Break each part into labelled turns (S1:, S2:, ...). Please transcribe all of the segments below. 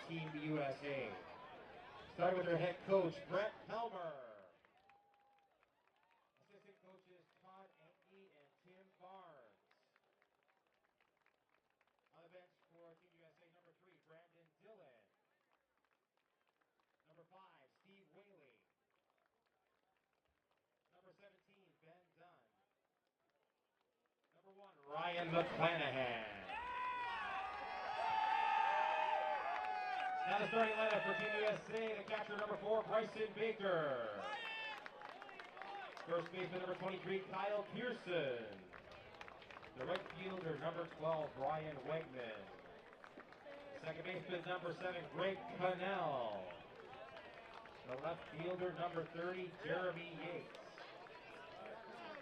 S1: Team USA. Starting with their head coach, Brett Helmer. Assistant coaches, Todd Enke and Tim Barnes. On the bench for Team USA, number 3, Brandon Dillon. Number 5, Steve Whaley. Number 17, Ben Dunn. Number 1, Ryan McClanahan. Now the starting lineup for Team USA, the catcher number 4, Bryson Baker. First baseman number 23, Kyle Pearson. The right fielder number 12, Brian Wegman. Second baseman number 7, Greg Cannell. The left fielder number 30, Jeremy Yates.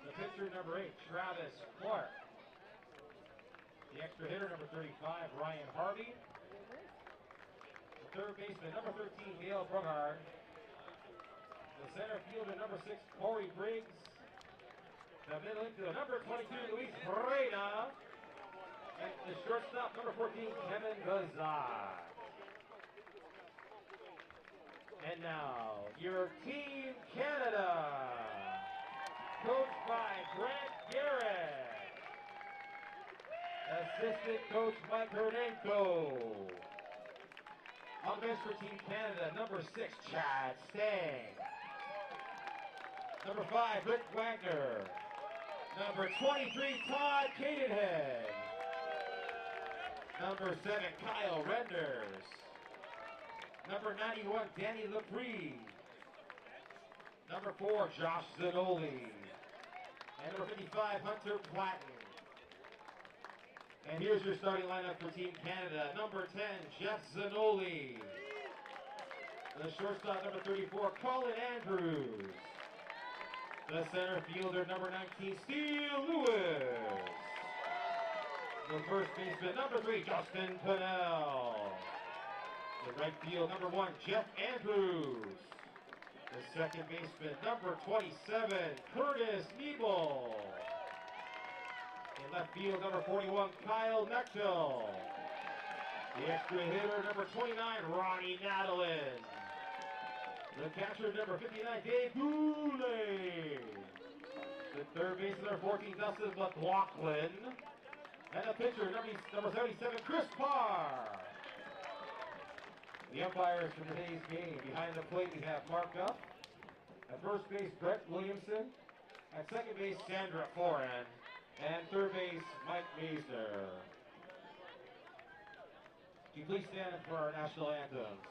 S1: The pitcher number 8, Travis Clark. The extra hitter number 35, Ryan Harvey. The third baseman number 13, Dale Brugard. The center fielder number 6, Corey Briggs. The middle infielder number 22, Luis Breda. And the shortstop number 14, Kevin Gazar. And now, your Team Canada, coached by Grant Garrett. Assistant coach Mike Hernenko. On the bench for Team Canada, number 6, Chad Stang. Number 5, Rick Wagner. Number 23, Todd Cadenhead. Number 7, Kyle Renders. Number 91, Danny Lepre. Number 4, Josh Zanoli. And number 55, Hunter Platten. And here's your starting lineup for Team Canada. Number 10, Jeff Zanoli. The shortstop, number 34, Colin Andrews. The center fielder, number 19, Steve Lewis. The first baseman, number 3, Justin Pennell. The right field, number 1, Jeff Andrews. The second baseman, number 27, Curtis Niebel. In left field, number 41, Kyle Nechtel. The extra hitter, number 29, Ronnie Nadelin. The catcher, number 59, Dave Goulet. The third baseman, number 14, Dustin McLaughlin. And the pitcher, number 77, Chris Parr. The umpires for today's game. Behind the plate, we have Mark Duff. At first base, Brett Williamson. At second base, Sandra Foran. And third base, Mike Meisner. Can you please stand for our national anthems?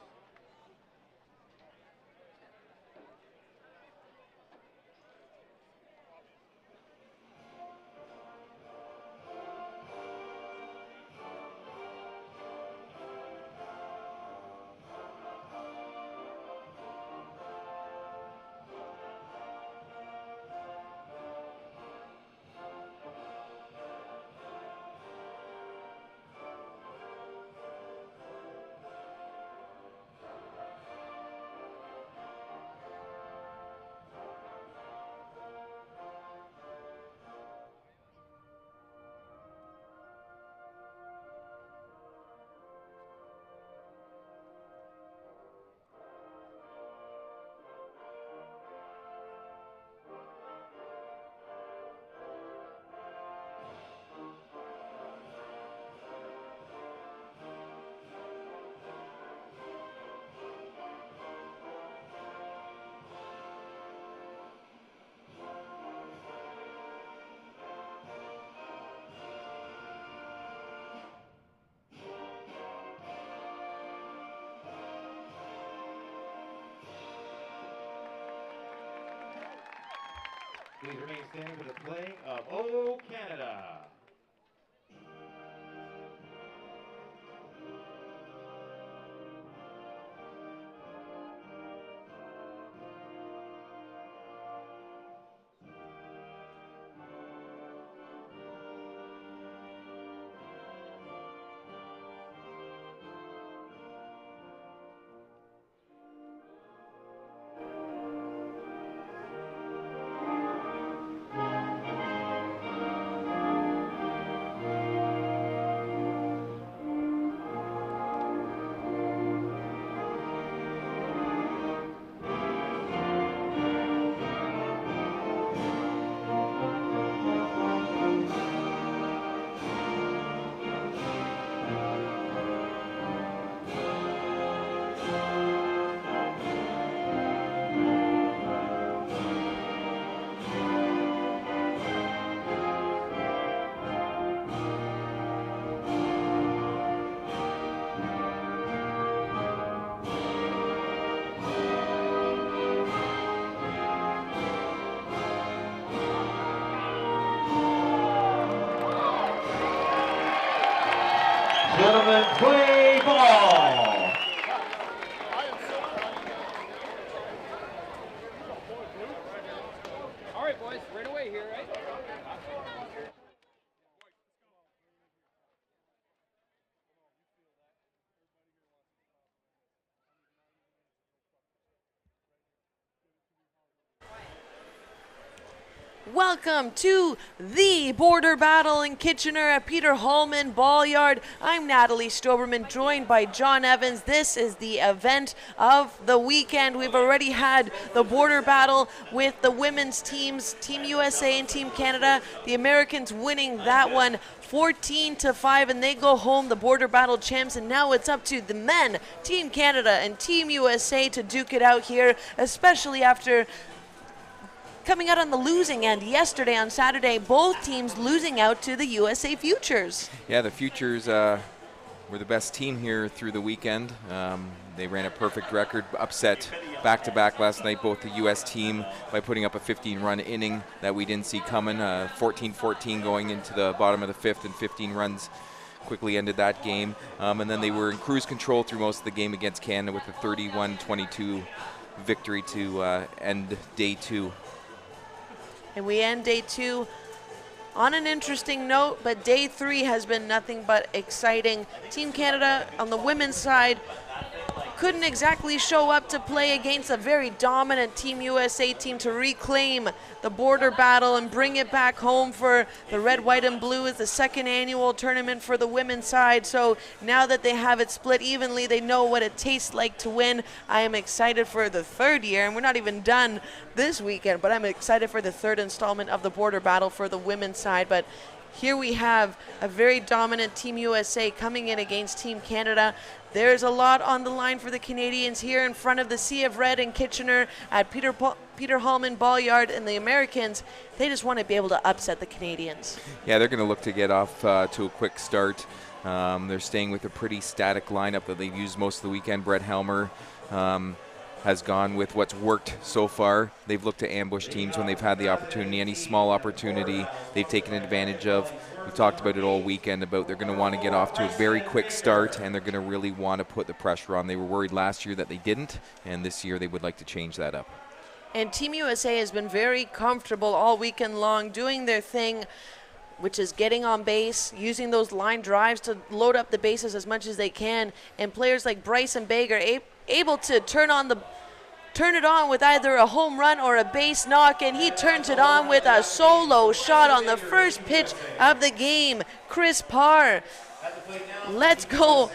S1: Please remain standing for the playing of O Canada.
S2: Welcome to the border battle in Kitchener at Peter Hallman Ball Yard. I'm Natalie Stoberman, joined by John Evans. This is the event of the weekend. We've already had the border battle with the women's teams, Team USA and Team Canada. The Americans winning that one 14-5, and they go home the border battle champs. And now it's up to the men, Team Canada and Team USA, to duke it out here, especially after coming out on the losing end yesterday on Saturday, both teams losing out to the USA Futures.
S3: Yeah, the Futures were the best team here through the weekend. They ran a perfect record, upset back-to-back last night, both the U.S. team by putting up a 15-run inning that we didn't see coming, 14-14 going into the bottom of the fifth, and 15 runs quickly ended that game. And then they were in cruise control through most of the game against Canada with a 31-22 victory to end day two.
S2: And we end day two on an interesting note, but day three has been nothing but exciting. Team Canada on the women's side couldn't exactly show up to play against a very dominant Team USA team to reclaim the border battle and bring it back home for the red, white, and blue as the second annual tournament for the women's side. So now that they have it split evenly, they know what it tastes like to win. I am excited for the third year, and we're not even done this weekend, but I'm excited for the third installment of the border battle for the women's side. But here we have a very dominant Team USA coming in against Team Canada. There's a lot on the line for the Canadians here in front of the Sea of Red in Kitchener at Peter Hallman Ball Yard, and the Americans, they just want to be able to upset the Canadians. Yeah,
S3: they're going to look to get off to a quick start. They're staying with a pretty static lineup that they've used most of the weekend. Brett Helmer has gone with what's worked so far. They've looked to ambush teams when they've had the opportunity. Any small opportunity they've taken advantage of. We've talked about it all weekend about they're going to want to get off to a very quick start, and they're going to really want to put the pressure on. They were worried last year that they didn't, and this year they would like to change that up.
S2: And Team USA has been very comfortable all weekend long doing their thing, which is getting on base, using those line drives to load up the bases as much as they can, and players like Bryson Baker able to turn it on with either a home run or a base knock, and he turns it on with a solo shot on the first pitch of the game. Chris Parr, let's go.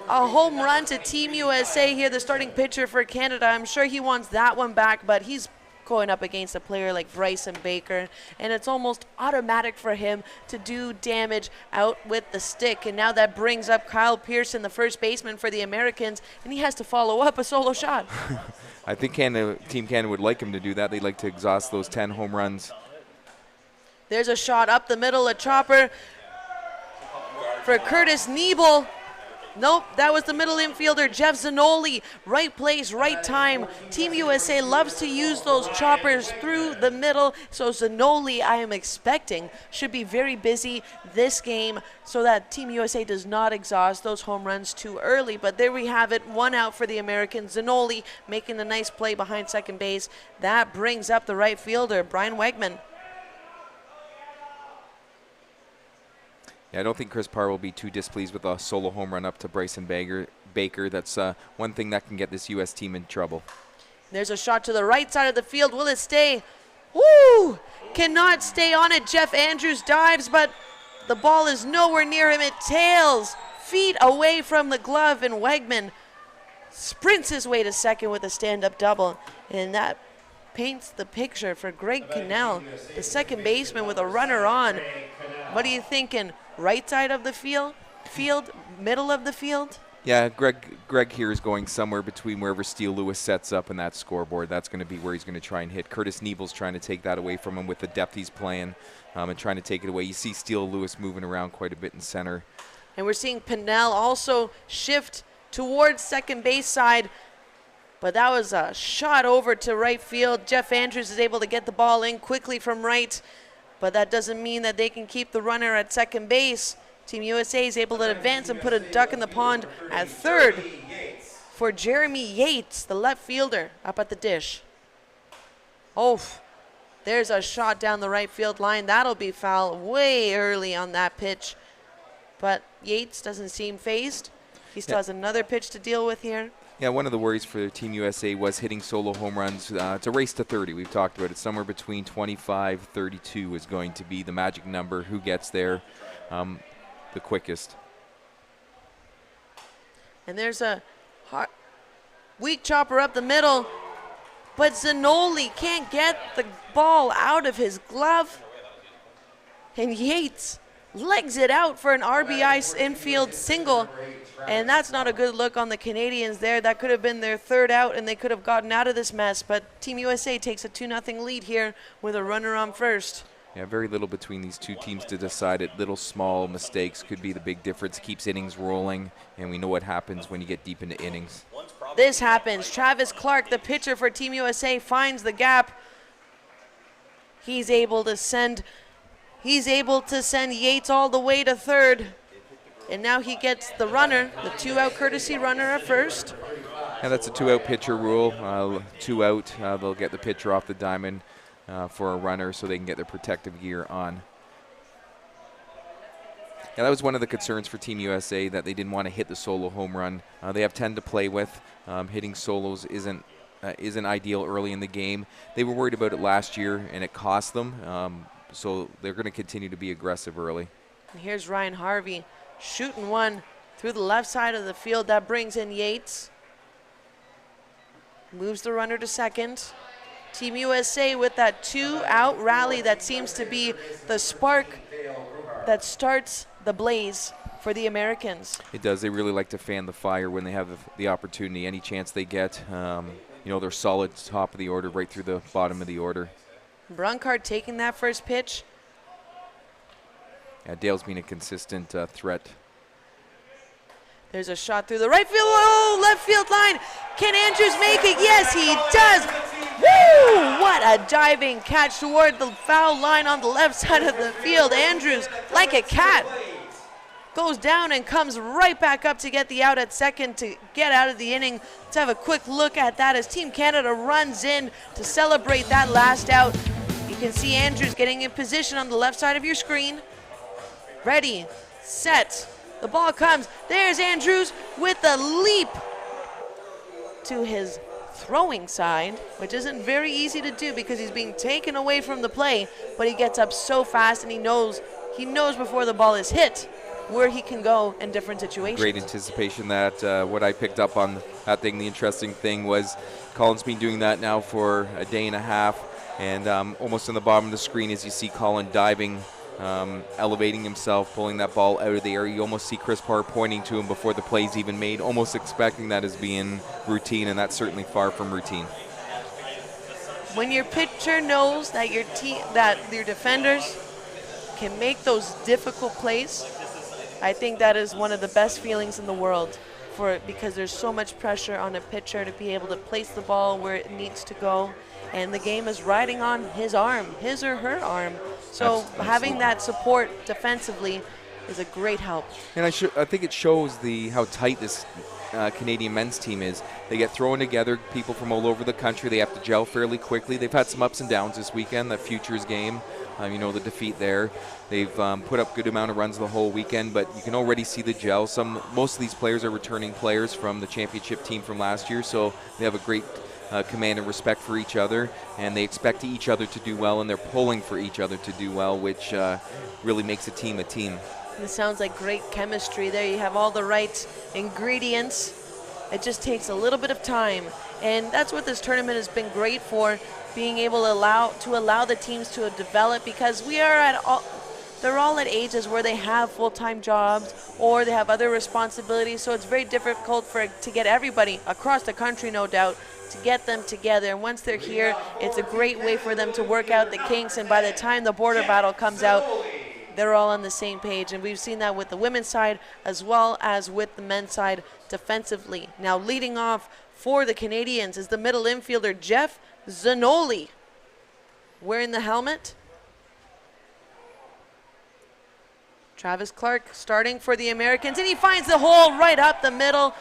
S2: A home run to Team USA here, the starting pitcher for Canada. I'm sure he wants that one back, but he's going up against a player like Bryson Baker, and it's almost automatic for him to do damage out with the stick. And now that brings up Kyle Pearson, the first baseman for the Americans, and he has to follow up a solo shot.
S3: I think Team Canada would like him to do that. They'd like to exhaust those 10 home runs.
S2: There's a shot up the middle, a chopper for Curtis Niebel. Nope, that was the middle infielder, Jeff Zanoli. Right place, right time. Team USA loves to use those choppers through the middle, so Zanoli, I am expecting, should be very busy this game so that Team USA does not exhaust those home runs too early. But there we have it, one out for the Americans. Zanoli making the nice play behind second base. That brings up the right fielder, Brian Wegman.
S3: I don't think Chris Parr will be too displeased with a solo home run up to Bryson Baker. That's one thing that can get this U.S. team in trouble.
S2: There's a shot to the right side of the field. Will it stay? Woo! Cannot stay on it. Jeff Andrews dives, but the ball is nowhere near him. It tails feet away from the glove, and Wegman sprints his way to second with a stand-up double. And that paints the picture for Greg Cannell, the second baseman with a runner on. What are you thinking? Right side of the field, middle of the field?
S3: Yeah, Greg here is going somewhere between wherever Steele Lewis sets up and that scoreboard. That's going to be where he's going to try and hit. Curtis Niebel's trying to take that away from him with the depth he's playing and trying to take it away. You see Steele Lewis moving around quite a bit in center.
S2: And we're seeing Pinnell also shift towards second base side. But that was a shot over to right field. Jeff Andrews is able to get the ball in quickly from right. But that doesn't mean that they can keep the runner at second base. Team USA is able to advance and put a duck in the pond at third for Jeremy Yates, the left fielder, up at the dish. Oh, there's a shot down the right field line. That'll be foul way early on that pitch. But Yates doesn't seem phased. He still has another pitch to deal with here.
S3: Yeah, one of the worries for Team USA was hitting solo home runs. It's a race to 30. We've talked about it. Somewhere between 25, 32 is going to be the magic number. Who gets there the quickest?
S2: And there's a weak chopper up the middle, but Zanoli can't get the ball out of his glove. And Yates legs it out for an RBI infield single. And that's not a good look on the Canadians there. That could have been their third out, and they could have gotten out of this mess. But Team USA takes a 2-0 lead here with a runner on first.
S3: Yeah, very little between these two teams to decide it. Little small mistakes could be the big difference. Keeps innings rolling, and we know what happens when you get deep into innings.
S2: This happens. Travis Clark, the pitcher for Team USA, finds the gap. He's able to send Yates all the way to third. And now he gets the runner, the 2-out courtesy runner at first.
S3: Yeah, that's a 2-out pitcher rule. 2 out, they'll get the pitcher off the diamond for a runner so they can get their protective gear on. Yeah, that was one of the concerns for Team USA, that they didn't want to hit the solo home run. They have 10 to play with. Hitting solos isn't ideal early in the game. They were worried about it last year, and it cost them. So they're going to continue to be aggressive early.
S2: And here's Ryan Harvey shooting one through the left side of the field. That brings in Yates. Moves the runner to second. Team USA with that 2-out rally that seems to be the spark that starts the blaze for the Americans.
S3: It does. They really like to fan the fire when they have the opportunity, any chance they get. They're solid top of the order right through the bottom of the order.
S2: Brunkard taking that first pitch.
S3: Yeah, Dale's been a consistent threat.
S2: There's a shot through the right field, left field line. Can Andrews make it? Yes, he does. Woo! What a diving catch toward the foul line on the left side of the field. Andrews, like a cat, goes down and comes right back up to get the out at second to get out of the inning. Let's have a quick look at that as Team Canada runs in to celebrate that last out. You can see Andrews getting in position on the left side of your screen. Ready, set, the ball comes. There's Andrews with a leap to his throwing side, which isn't very easy to do because he's being taken away from the play, but he gets up so fast and he knows before the ball is hit where he can go in different situations.
S3: Great anticipation. That what I picked up on that thing, the interesting thing was Colin's been doing that now for a day and a half, and almost on the bottom of the screen as you see Colin diving, elevating himself, pulling that ball out of the air. You almost see Chris Parr pointing to him before the play's even made, almost expecting that as being routine, and that's certainly far from routine.
S2: When your pitcher knows that your defenders can make those difficult plays, I think that is one of the best feelings in the world because there's so much pressure on a pitcher to be able to place the ball where it needs to go, and the game is riding on his arm, his or her arm. So having that support defensively is a great help. And I
S3: think it shows how tight this Canadian men's team is. They get thrown together, people from all over the country. They have to gel fairly quickly. They've had some ups and downs this weekend, the Futures game, the defeat there. They've put up good amount of runs the whole weekend, but you can already see the gel. Most of these players are returning players from the championship team from last year, so they have a great command and respect for each other, and they expect each other to do well, and they're pulling for each other to do well, which really makes a team a team.
S2: This sounds like great chemistry there. You have all the right ingredients. It just takes a little bit of time, and that's what this tournament has been great for, being able to allow the teams to develop, because they're all at ages where they have full-time jobs or they have other responsibilities, so it's very difficult to get everybody across the country, no doubt, to get them together. And once they're here, it's a great way for them to work out the kinks, and by the time the border battle comes out, they're all on the same page. And we've seen that with the women's side as well as with the men's side defensively. Now leading off for the Canadians is the middle infielder, Jeff Zanoli, wearing the helmet. Travis Clark starting for the Americans, and he finds the hole right up the middle.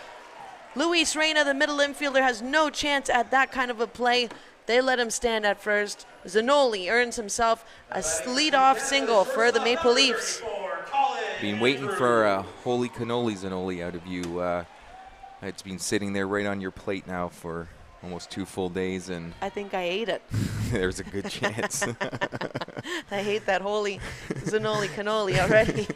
S2: Luis Reina, the middle infielder, has no chance at that kind of a play. They let him stand at first. Zanoli earns himself a lead-off single for the Maple Leafs.
S3: Been waiting for a holy cannoli Zanoli out of you. It's been sitting there right on your plate now for almost 2 full days, and
S2: I think I ate it.
S3: there's a good chance.
S2: I hate that holy Zanoli cannoli already.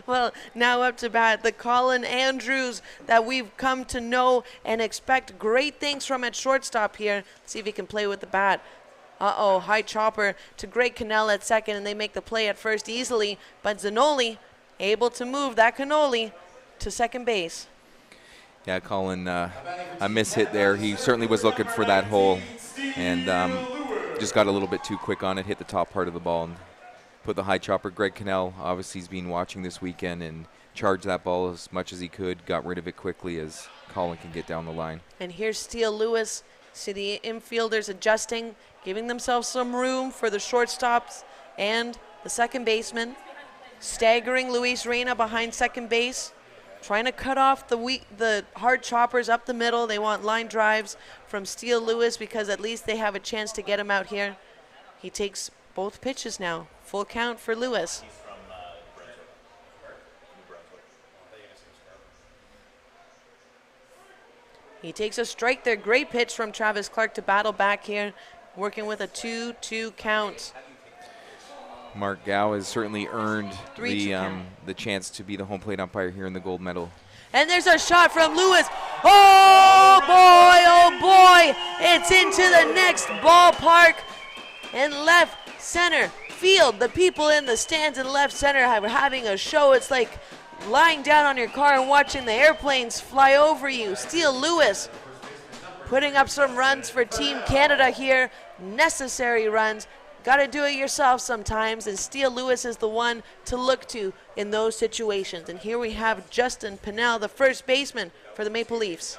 S2: Well, now up to bat, the Colin Andrews that we've come to know and expect great things from at shortstop here. Let's see if he can play with the bat. Uh-oh, high chopper to Greg Cannell at second, and they make the play at first easily. But Zanoli able to move that cannoli to second base.
S3: Yeah, Colin, a miss hit there. He certainly was looking for that hole, and just got a little bit too quick on it, hit the top part of the ball, and put the high chopper. Greg Cannell, obviously, he's been watching this weekend and charged that ball as much as he could, got rid of it quickly as Colin can get down the line.
S2: And here's Steele Lewis. See the infielders adjusting, giving themselves some room for the shortstops and the second baseman. Staggering Luis Reina behind second base, trying to cut off the hard choppers up the middle. They want line drives from Steele Lewis because at least they have a chance to get him out here. He takes both pitches now. Full count for Lewis. He takes a strike there. Great pitch from Travis Clark to battle back here, working with a 2-2 count.
S3: Mark Gow has certainly earned the chance to be the home plate umpire here in the gold medal.
S2: And there's a shot from Lewis. Oh boy, it's into the next ballpark in left center field. The people in the stands in left center are having a show. It's like lying down on your car and watching the airplanes fly over you. Steele Lewis putting up some runs for Team Canada here. Necessary runs. Got to do it yourself sometimes, and Steele Lewis is the one to look to in those situations. And here we have Justin Pinnell, the first baseman for the Maple Leafs.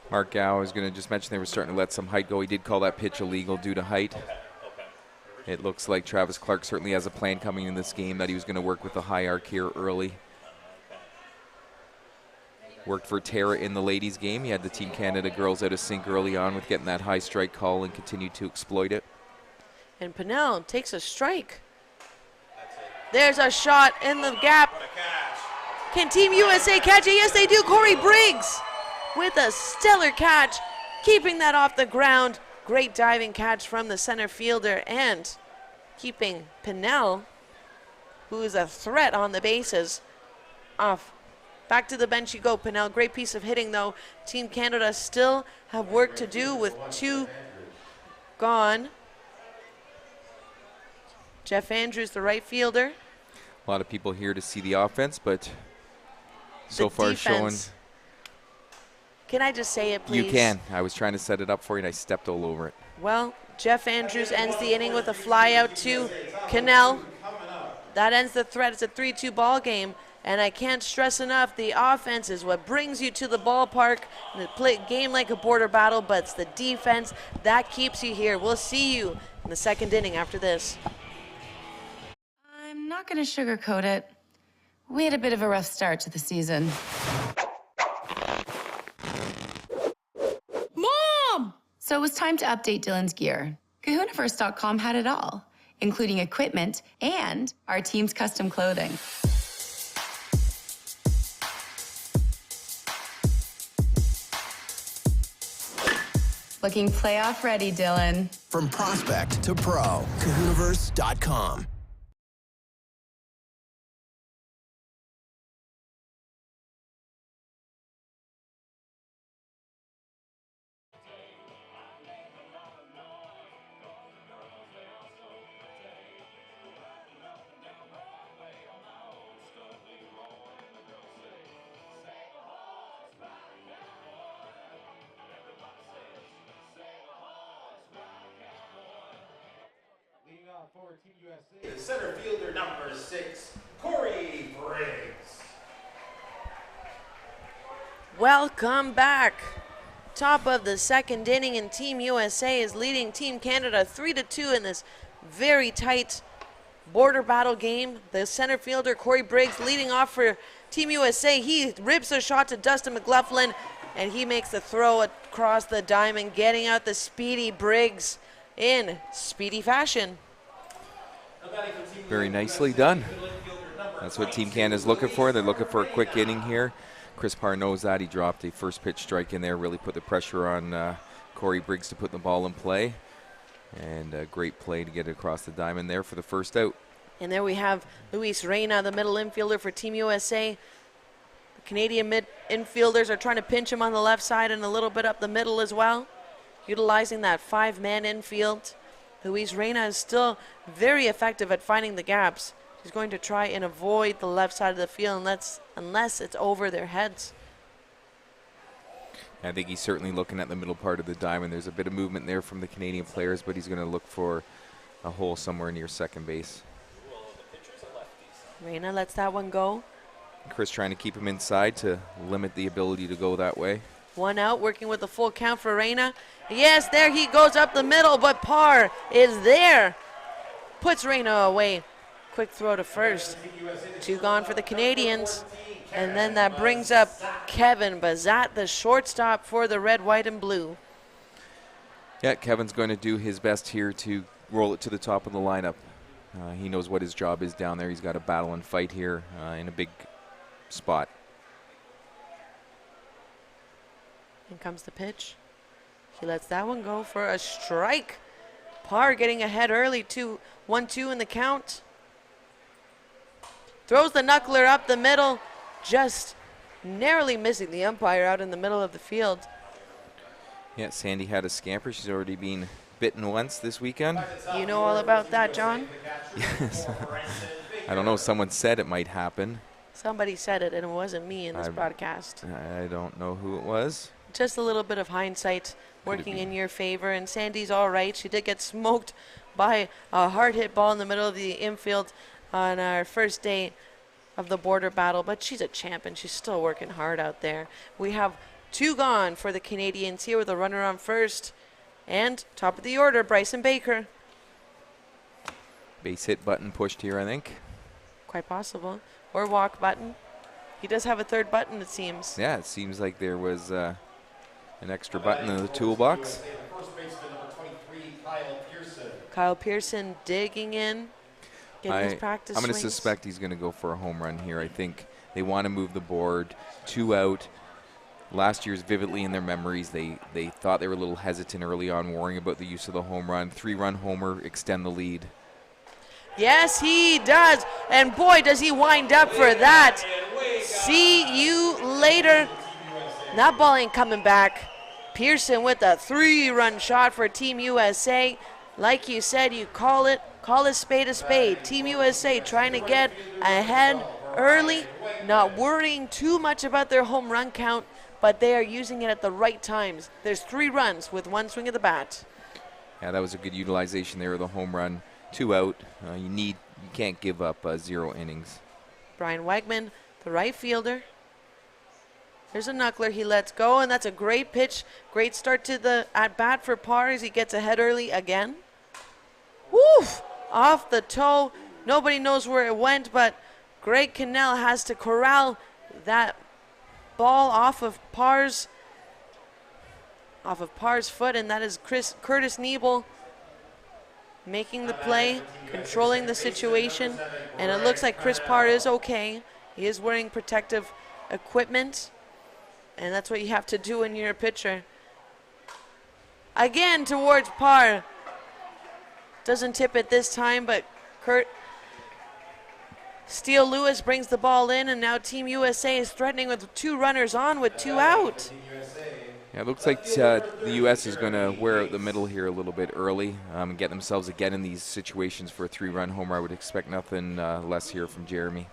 S3: Mark Gow is going to just mention they were starting to let some height go. He did call that pitch illegal due to height. It looks like Travis Clark certainly has a plan coming in this game that he was going to work with the high arc here early. Worked for Tara in the ladies game. He had the Team Canada girls out of sync early on with getting that high strike call and continued to exploit it.
S2: And Pinnell takes a strike. There's a shot in the gap. Can Team USA catch it? Yes, they do. Corey Briggs with a stellar catch, keeping that off the ground. Great diving catch from the center fielder and keeping Pinnell, who is a threat on the bases, off. Back to the bench you go, Pinnell. Great piece of hitting, though. Team Canada still have work to do with 2 gone. Jeff Andrews, the right fielder.
S3: A lot of people here to see the offense, but so far showing.
S2: Can I just say it, please?
S3: You can. I was trying to set it up for you, and I stepped all over it.
S2: Well, Jeff Andrews ends the inning with a fly out to Cannell. That ends the threat. It's a 3-2 ball game, and I can't stress enough, the offense is what brings you to the ballpark and play a game like a border battle, but it's the defense that keeps you here. We'll see you in the second inning after this.
S4: I'm not going to sugarcoat it. We had a bit of a rough start to the season. Mom! So it was time to update Dylan's gear. KahunaFirst.com had it all, including equipment and our team's custom clothing. Looking playoff ready, Dylan.
S5: From prospect to pro, KahunaVerse.com.
S1: For Team USA, the center fielder number 6, Corey Briggs.
S2: Welcome back. Top of the second inning, and Team USA is leading Team Canada 3-2 in this very tight border battle game. The center fielder, Corey Briggs, leading off for Team USA. He rips a shot to Dustin McLaughlin, and he makes the throw across the diamond, getting out the speedy Briggs in speedy fashion.
S3: Very nicely done. That's what Team Canada's looking for. They're looking for a quick inning here. Chris Parr knows that. He dropped a first pitch strike in there, really put the pressure on Corey Briggs to put the ball in play. And a great play to get it across the diamond there for the first out.
S2: And there we have Luis Reyna, the middle infielder for Team USA. The Canadian infielders are trying to pinch him on the left side and a little bit up the middle as well, utilizing that 5-man infield. Luis Reyna is still very effective at finding the gaps. He's going to try and avoid the left side of the field unless it's over their heads.
S3: I think he's certainly looking at the middle part of the diamond. There's a bit of movement there from the Canadian players, but he's going to look for a hole somewhere near second base.
S2: Reyna lets that one go.
S3: Chris trying to keep him inside to limit the ability to go that way.
S2: One out, working with a full count for Reyna. Yes, there he goes up the middle, but Parr is there. Puts Reyna away. Quick throw to first. 2 gone for the Canadians. And then that brings up Kevin Bazat, the shortstop for the red, white, and blue.
S3: Yeah, Kevin's going to do his best here to roll it to the top of the lineup. He knows what his job is down there. He's got to battle and fight here in a big spot.
S2: In comes the pitch. He lets that one go for a strike. Parr getting ahead early, 1-2 in the count. Throws the knuckler up the middle, just narrowly missing the umpire out in the middle of the field.
S3: Yeah, Sandy had a scamper. She's already been bitten once this weekend.
S2: You know all about that, John?
S3: Yes. I don't know. Someone said it might happen.
S2: Somebody said it, and it wasn't me in this broadcast.
S3: I don't know who it was.
S2: Just a little bit of hindsight working in your favor, and Sandy's all right. She did get smoked by a hard hit ball in the middle of the infield on our first day of the border battle, but she's a champ and she's still working hard out there. We have 2 gone for the Canadians here with a runner on first, and top of the order, Bryson Baker.
S3: Base hit button pushed here, I think.
S2: Quite possible. Or walk button. He does have a 3rd button, it seems.
S3: Yeah, it seems like there was an extra button in the toolbox.
S2: Kyle Pearson digging in, getting his practice
S3: I'm going to
S2: swings.
S3: suspect he's going to go for a home run here. I think they want to move the board. 2 out. Last year's vividly in their memories. They thought they were a little hesitant early on, worrying about the use of the home run. 3-run homer, extend the lead.
S2: Yes, he does. And boy, does he wind up for that. See you later. That ball ain't coming back. Pearson with a 3-run shot for Team USA. Like you said, you call a spade a spade. Team USA trying to get ahead early, not worrying too much about their home run count, but they are using it at the right times. There's 3 runs with 1 swing of the bat.
S3: Yeah, that was a good utilization there of the home run. 2 out. You can't give up 0 innings.
S2: Brian Wegman, the right fielder. There's a knuckler he lets go, and that's a great pitch. Great start to the at-bat for Parr as he gets ahead early again. Woof! Off the toe. Nobody knows where it went, but Greg Cannell has to corral that ball off of Parr's foot, and that is Curtis Niebel making the play, controlling the situation, and it looks like Chris Parr is okay. He is wearing protective equipment, and that's what you have to do when you're a pitcher. Again towards Parr. Doesn't tip it this time, but Steele Lewis brings the ball in, and now Team USA is threatening with 2 runners on with 2 out.
S3: Yeah, it looks like the U.S. is going to wear out the middle here a little bit early and get themselves again in these situations for a 3-run homer. I would expect nothing less here from Jeremy.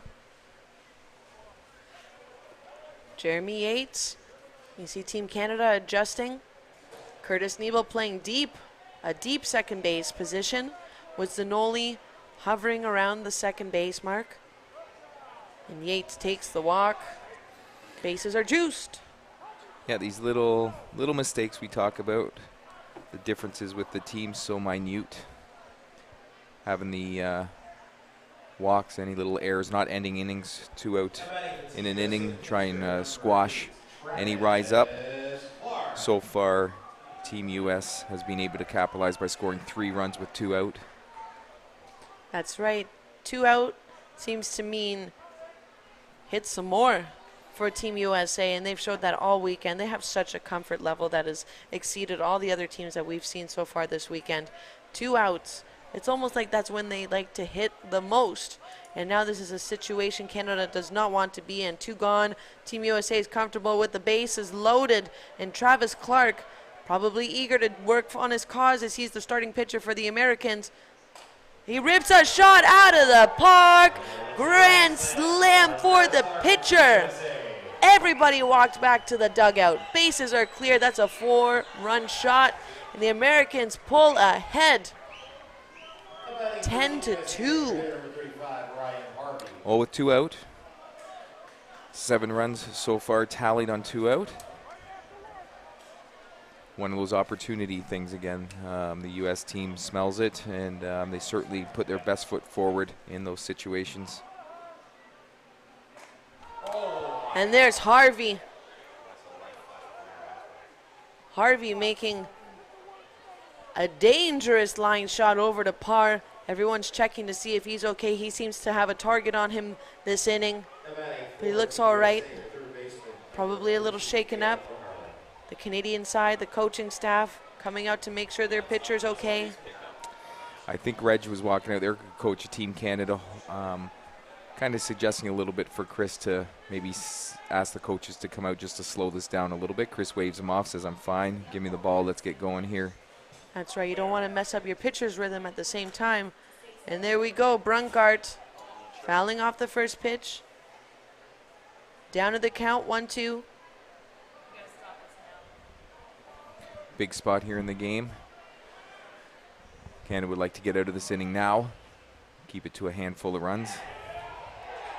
S2: Jeremy Yates. You see Team Canada adjusting. Curtis Niebel playing deep, a deep second base position, with Zanoli hovering around the second base mark. And Yates takes the walk. Bases are juiced.
S3: Yeah, these little mistakes we talk about, the differences with the team so minute. Having the walks, any little errors, not ending innings, 2 out in an inning, try and squash any rise up. So far, Team US has been able to capitalize by scoring 3 runs with 2 out.
S2: That's right. 2 out seems to mean hit some more for Team USA, and they've showed that all weekend. They have such a comfort level that has exceeded all the other teams that we've seen so far this weekend. 2 outs. It's almost like that's when they like to hit the most. And now this is a situation Canada does not want to be in. 2 gone. Team USA is comfortable with the bases loaded. And Travis Clark, probably eager to work on his cause as he's the starting pitcher for the Americans. He rips a shot out of the park. Grand slam for the pitcher. Everybody walked back to the dugout. Bases are clear. That's a 4-run shot. And the Americans pull ahead 10-2.
S3: All with 2 out. 7 runs so far tallied on 2 out. One of those opportunity things again. The U.S. team smells it, and they certainly put their best foot forward in those situations.
S2: And there's Harvey. Harvey making a dangerous line shot over to Parr. Everyone's checking to see if he's okay. He seems to have a target on him this inning, but he looks all right. Probably a little shaken up. The Canadian side, the coaching staff coming out to make sure their pitcher's okay.
S3: I think Reg was walking out there, coach of Team Canada, kind of suggesting a little bit for Chris to maybe ask the coaches to come out just to slow this down a little bit. Chris waves him off, says, "I'm fine. Give me the ball. Let's get going here."
S2: That's right. You don't want to mess up your pitcher's rhythm at the same time. And there we go. Brunkart fouling off the first pitch. Down to the count, 1-2.
S3: Big spot here in the game. Canada would like to get out of this inning now. Keep it to a handful of runs.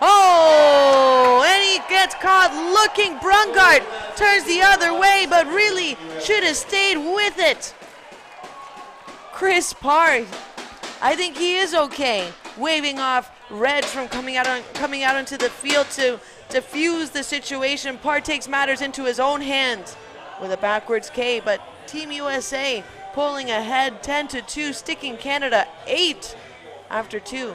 S2: Oh, and he gets caught looking. Brunkart turns the other way, but really should have stayed with it. Chris Parr, I think he is okay. Waving off Reg from coming out onto the field to defuse the situation. Parr takes matters into his own hands with a backwards K, but Team USA pulling ahead 10-2, sticking Canada 8 after 2.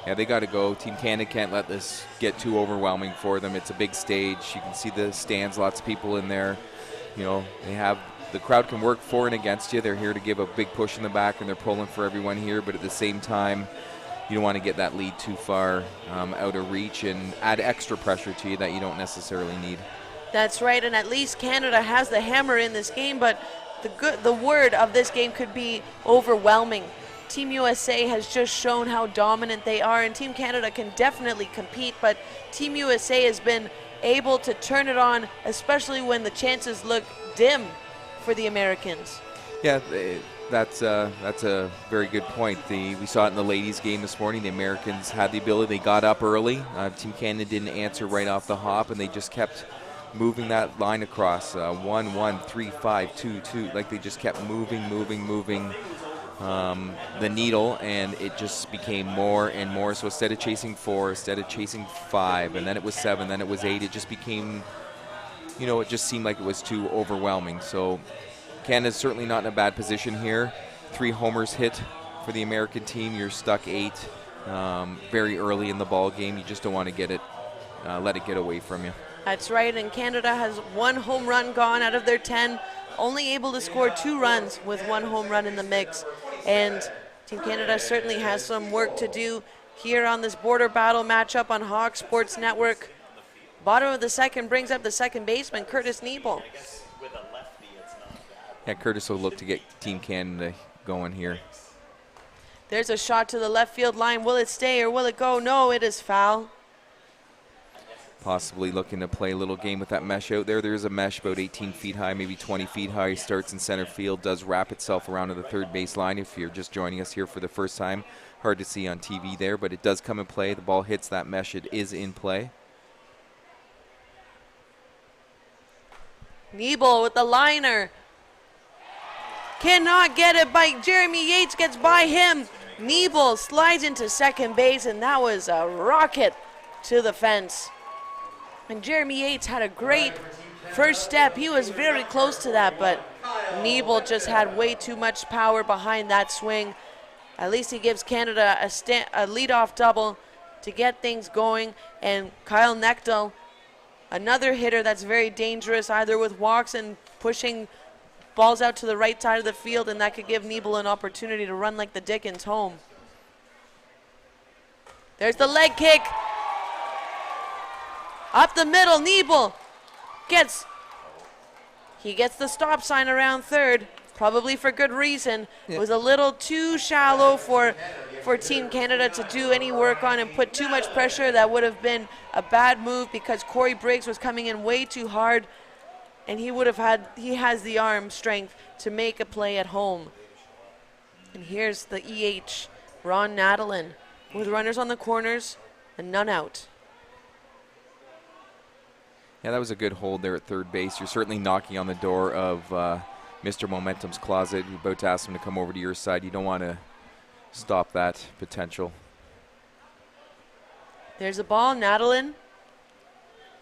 S3: Yeah, they got to go. Team Canada can't let this get too overwhelming for them. It's a big stage. You can see the stands, lots of people in there. You know, the crowd can work for and against you. They're here to give a big push in the back, and they're pulling for everyone here. But at the same time, you don't want to get that lead too far out of reach and add extra pressure to you that you don't necessarily need.
S2: That's right, and at least Canada has the hammer in this game, but the word of this game could be overwhelming. Team USA has just shown how dominant they are, and Team Canada can definitely compete, but Team USA has been able to turn it on, especially when the chances look dim for the Americans.
S3: Yeah, that's a very good point. We saw it in the ladies' game this morning. The Americans had the ability. They got up early. Team Canada didn't answer right off the hop, and they just kept moving that line across. 1-1, 3-5, 2-2. Like they just kept moving the needle, and it just became more and more. So instead of chasing 4, instead of chasing 5, and then it was 7, then it was 8, it just became, it just seemed like it was too overwhelming. So Canada's certainly not in a bad position here. 3 homers hit for the American team. You're stuck 8 very early in the ball game. You just don't want to let it get away from you.
S2: That's right, and Canada has 1 home run gone out of their 10, only able to score 2 runs with 1 home run in the mix. And Team Canada certainly has some work to do here on this border battle matchup on Hawk Sports Network. Bottom of the second brings up the second baseman, Curtis Nebel.
S3: Yeah, Curtis will look to get Team Canada going here.
S2: There's a shot to the left field line. Will it stay or will it go? No, it is foul.
S3: Possibly looking to play a little game with that mesh out there. There's a mesh about 18 feet high, maybe 20 feet high. Starts in center field, does wrap itself around to the third base line. If you're just joining us here for the first time, hard to see on TV there, but it does come in play. The ball hits that mesh. It is in play.
S2: Nebel with the liner. Cannot get it by Jeremy Yates, gets by him. Nebel slides into second base, and that was a rocket to the fence. And Jeremy Yates had a great first step. He was very close to that, but Nebel just had way too much power behind that swing. At least he gives Canada a leadoff double to get things going. And Kyle Nechtel, another hitter that's very dangerous, either with walks and pushing balls out to the right side of the field, and that could give Nebel an opportunity to run like the Dickens home. There's the leg kick. Up the middle, Nebel gets the stop sign around third, probably for good reason. It was a little too shallow for Team Canada to do any work on and put too much pressure. That would have been a bad move because Corey Briggs was coming in way too hard, and he has the arm strength to make a play at home. And here's the EH, Ron Nadalin, with runners on the corners and none out.
S3: Yeah, that was a good hold there at third base. You're certainly knocking on the door of Mr. Momentum's closet. You're about to ask him to come over to your side. You don't want to stop that potential.
S2: There's a ball, Nadalin.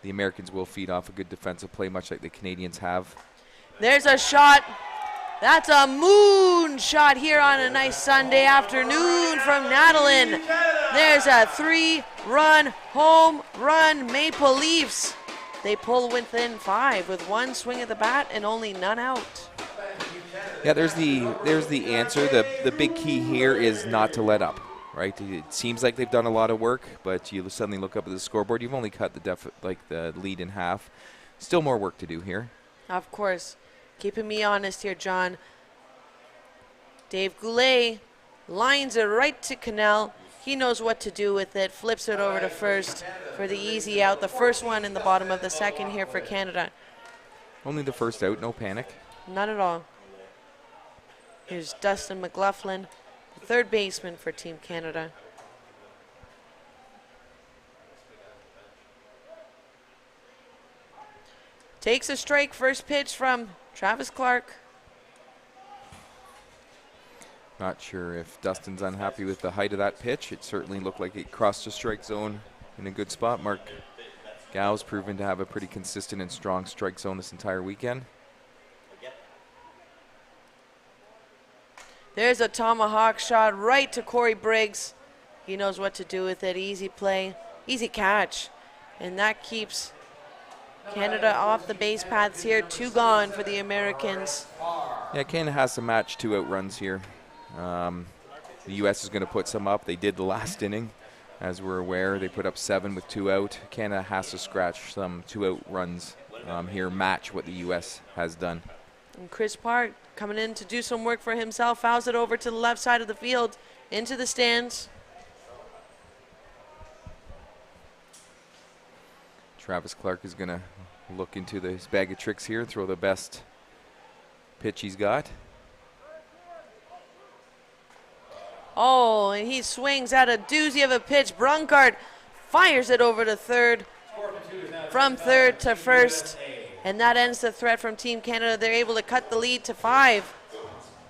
S3: The Americans will feed off a good defensive play, much like the Canadians have.
S2: There's a shot. That's a moon shot here on a nice Sunday afternoon from Nadalin. There's a 3-run home run, Maple Leafs. They pull within 5 with one swing of the bat and only none out.
S3: Yeah, there's the answer. The big key here is not to let up, right? It seems like they've done a lot of work, but you suddenly look up at the scoreboard. You've only cut the lead in half. Still more work to do here.
S2: Of course. Keeping me honest here, John. Dave Goulet lines it right to Cannell. He knows what to do with it. Flips it over to first for the easy out. The first one in the bottom of the second here for Canada.
S3: Only the first out, no panic.
S2: Not at all. Here's Dustin McLaughlin, the third baseman for Team Canada. Takes a strike, first pitch from Travis Clark.
S3: Not sure if Dustin's unhappy with the height of that pitch. It certainly looked like it crossed the strike zone in a good spot. Mark Gow's proven to have a pretty consistent and strong strike zone this entire weekend.
S2: There's a tomahawk shot right to Corey Briggs. He knows what to do with it. Easy play, easy catch. And that keeps Canada off the base paths here. 2 gone for the Americans.
S3: Yeah, Canada has to match 2 out runs here. The U.S. is going to put some up. They did the last inning, as we're aware. They put up 7 with 2 out. Canada has to scratch some 2 out runs here, match what the U.S. has done.
S2: And Chris Park coming in to do some work for himself. Fouls it over to the left side of the field, into the stands.
S3: Travis Clark is going to look into his bag of tricks here, throw the best pitch he's got.
S2: Oh, and he swings at a doozy of a pitch. Brunkart fires it over to third, from third to first, and that ends the threat from Team Canada. They're able to cut the lead to 5,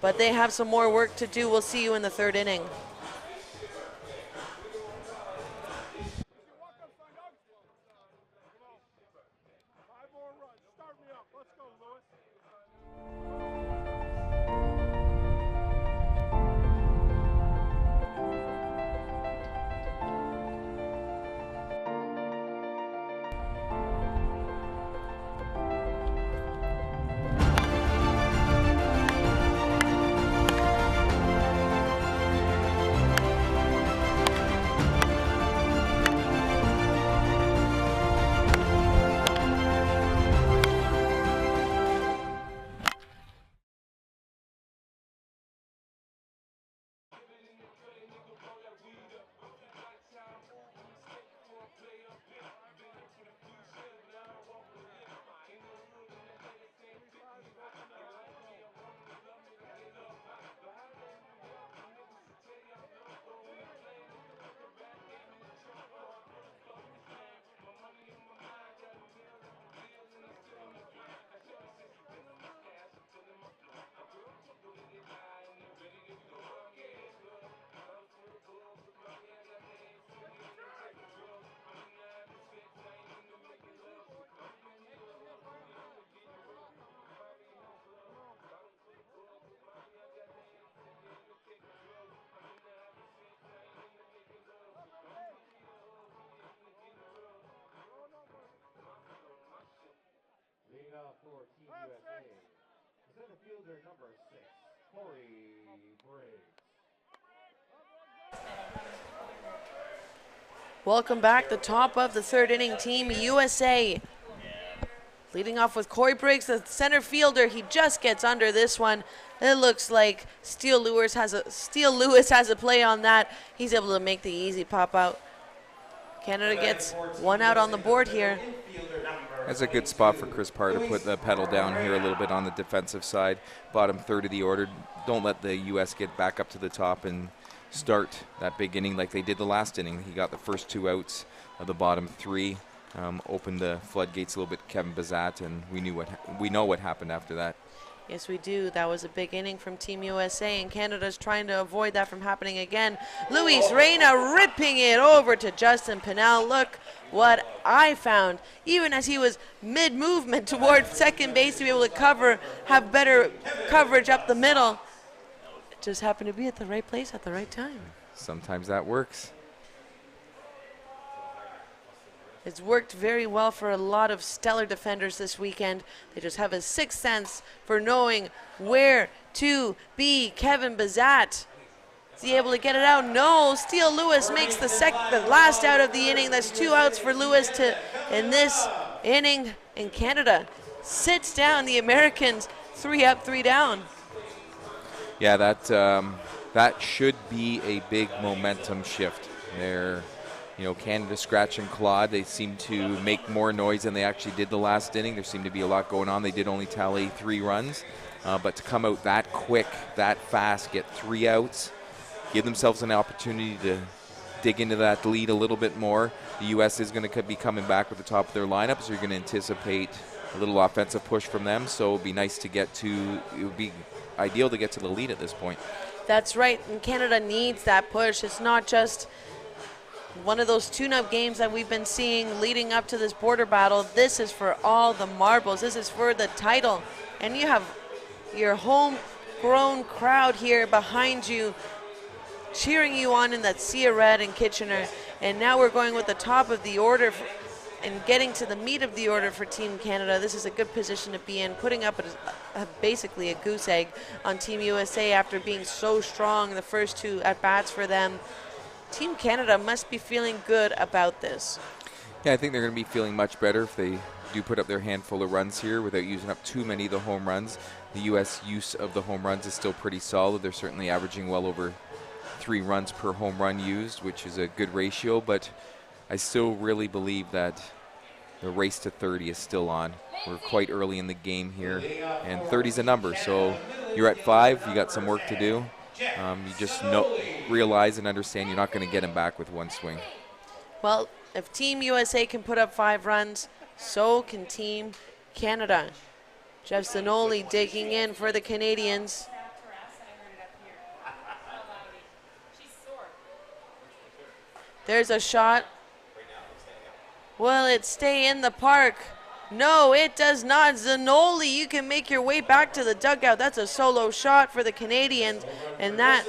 S2: but they have some more work to do. We'll see you in the third inning.
S1: kickoff for Team USA. The center fielder, number 6, Corey Briggs.
S2: Welcome back. The top of the third inning, Team USA. Leading off with Corey Briggs, the center fielder. He just gets under this one. It looks like Steele Lewis has a play on that. He's able to make the easy pop out. Canada gets one out on the board here.
S3: That's a good spot for Chris Parr to put the pedal down here a little bit on the defensive side. Bottom third of the order. Don't let the U.S. get back up to the top and start that big inning like they did the last inning. He got the first 2 outs of the bottom 3. Opened the floodgates a little bit, Kevin Bazat, and we know what happened after that.
S2: Yes, we do. That was a big inning from Team USA, and Canada's trying to avoid that from happening again. Luis Reina ripping it over to Justin Pinnell. Look what I found. Even as he was mid-movement towards second base to be able to have better coverage up the middle. It just happened to be at the right place at the right time.
S3: Sometimes that works.
S2: It's worked very well for a lot of stellar defenders this weekend. They just have a sixth sense for knowing where to be. Kevin Bazat, is he able to get it out? No. Steele Lewis makes the last out of the inning. That's 2 outs for Lewis in this inning. And Canada sits down the Americans 3 up, 3 down.
S3: Yeah, that should be a big momentum shift. Canada scratch and clawed. They seem to make more noise than they actually did the last inning. There seemed to be a lot going on. They did only tally 3 runs. But to come out that quick, that fast, get 3 outs, give themselves an opportunity to dig into that lead a little bit more. The U.S. is going to be coming back with the top of their lineup, so you're going to anticipate a little offensive push from them. So it would be nice to it would be ideal to get to the lead at this point.
S2: That's right, and Canada needs that push. It's not just one of those tune-up games that we've been seeing leading up to this border battle. This is for all the marbles. This is for the title. And you have your homegrown crowd here behind you cheering you on in that sea of red in Kitchener. And now we're going with the top of the order and getting to the meat of the order for Team Canada. This is a good position to be in, putting up basically a goose egg on Team USA after being so strong the first 2 at-bats for them. Team Canada must be feeling good about this.
S3: Yeah, I think they're going to be feeling much better if they do put up their handful of runs here without using up too many of the home runs. The U.S. use of the home runs is still pretty solid. They're certainly averaging well over 3 runs per home run used, which is a good ratio, but I still really believe that the race to 30 is still on. We're quite early in the game here, and 30 is a number, so you're at 5, you got some work to do. You just realize and understand you're not going to get him back with 1 swing.
S2: Well, if Team USA can put up 5 runs, so can Team Canada. Jeff Zanoli digging in for the Canadians. There's a shot. Will it stay in the park? No, it does not. Zanoli, you can make your way back to the dugout. That's a solo shot for the Canadians, and that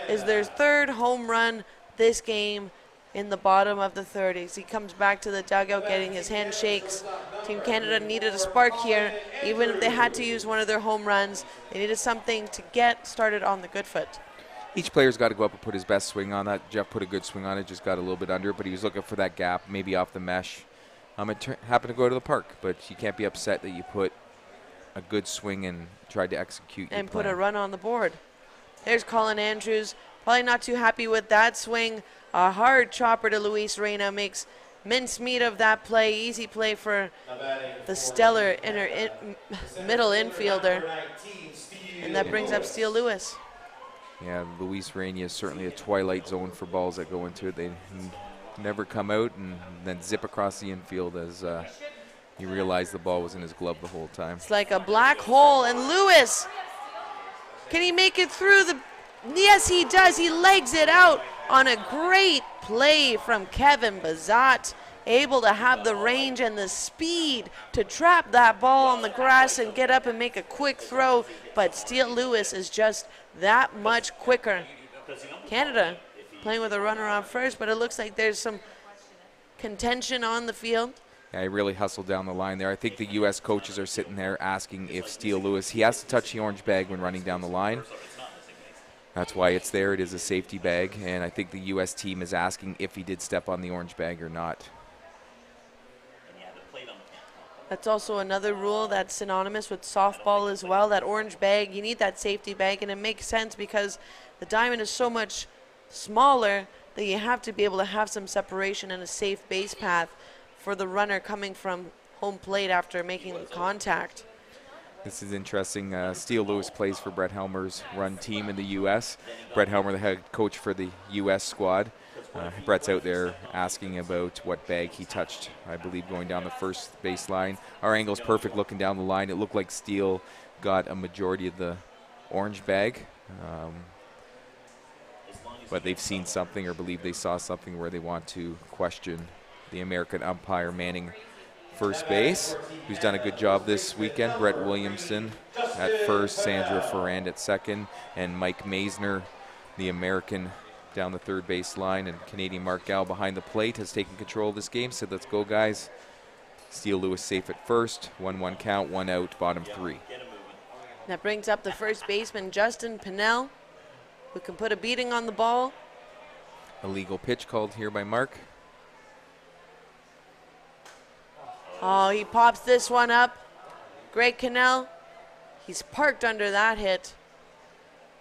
S2: is their 3rd home run this game in the bottom of the 30s. He comes back to the dugout getting his handshakes. Team Canada needed a spark here. Even if they had to use one of their home runs, they needed something to get started on the good foot.
S3: Each player's got to go up and put his best swing on that. Jeff put a good swing on it, just got a little bit under, but he was looking for that gap, maybe off the mesh. It happened to go to the park, but you can't be upset that you put a good swing and tried to execute your
S2: and
S3: plan.
S2: Put a run on the board. There's Colin Andrews, probably not too happy with that swing. A hard chopper to Luis Reina makes mincemeat of that play. Easy play for the stellar middle infielder. And that brings up Steele Lewis.
S3: Yeah, Luis Reina is certainly a twilight zone for balls that go into it. They never come out and then zip across the infield as he realized the ball was in his glove the whole time.
S2: It's like a black hole, and Lewis, can he make it through the... Yes, he does. He legs it out on a great play from Kevin Bazat, able to have the range and the speed to trap that ball on the grass and get up and make a quick throw, but Steele Lewis is just that much quicker. Canada playing with a runner on first, but it looks like there's some contention on the field.
S3: Yeah, he really hustled down the line there. I think the U.S. coaches are sitting there asking if Steele Lewis, he has to touch the orange bag when running down the line. That's why it's there. It is a safety bag, and I think the U.S. team is asking if he did step on the orange bag or not.
S2: That's also another rule that's synonymous with softball as well, that orange bag. You need that safety bag, and it makes sense because the diamond is so much smaller that you have to be able to have some separation and a safe base path for the runner coming from home plate after making contact.
S3: This is interesting. Steele Lewis plays for Brett Helmer's run team in the U.S. Brett Helmer, the head coach for the U.S. squad. Brett's out there asking about what bag he touched, I believe, going down the first baseline. Our angle's perfect looking down the line. It looked like Steele got a majority of the orange bag. But they've seen something or believe they saw something where they want to question the American umpire manning first base, who's done a good job this weekend. Brett Williamson at first, Sandra Ferrand at second, and Mike Maisner, the American, down the third base line, and Canadian Mark Gow behind the plate has taken control of this game. Said, let's go, guys. Steele Lewis safe at first. 1-1 count, 1 out, bottom 3.
S2: That brings up the first baseman, Justin Pinnell, who can put a beating on the ball.
S3: Illegal pitch called here by Mark.
S2: Oh, he pops this one up. Greg Cannell, he's parked under that hit.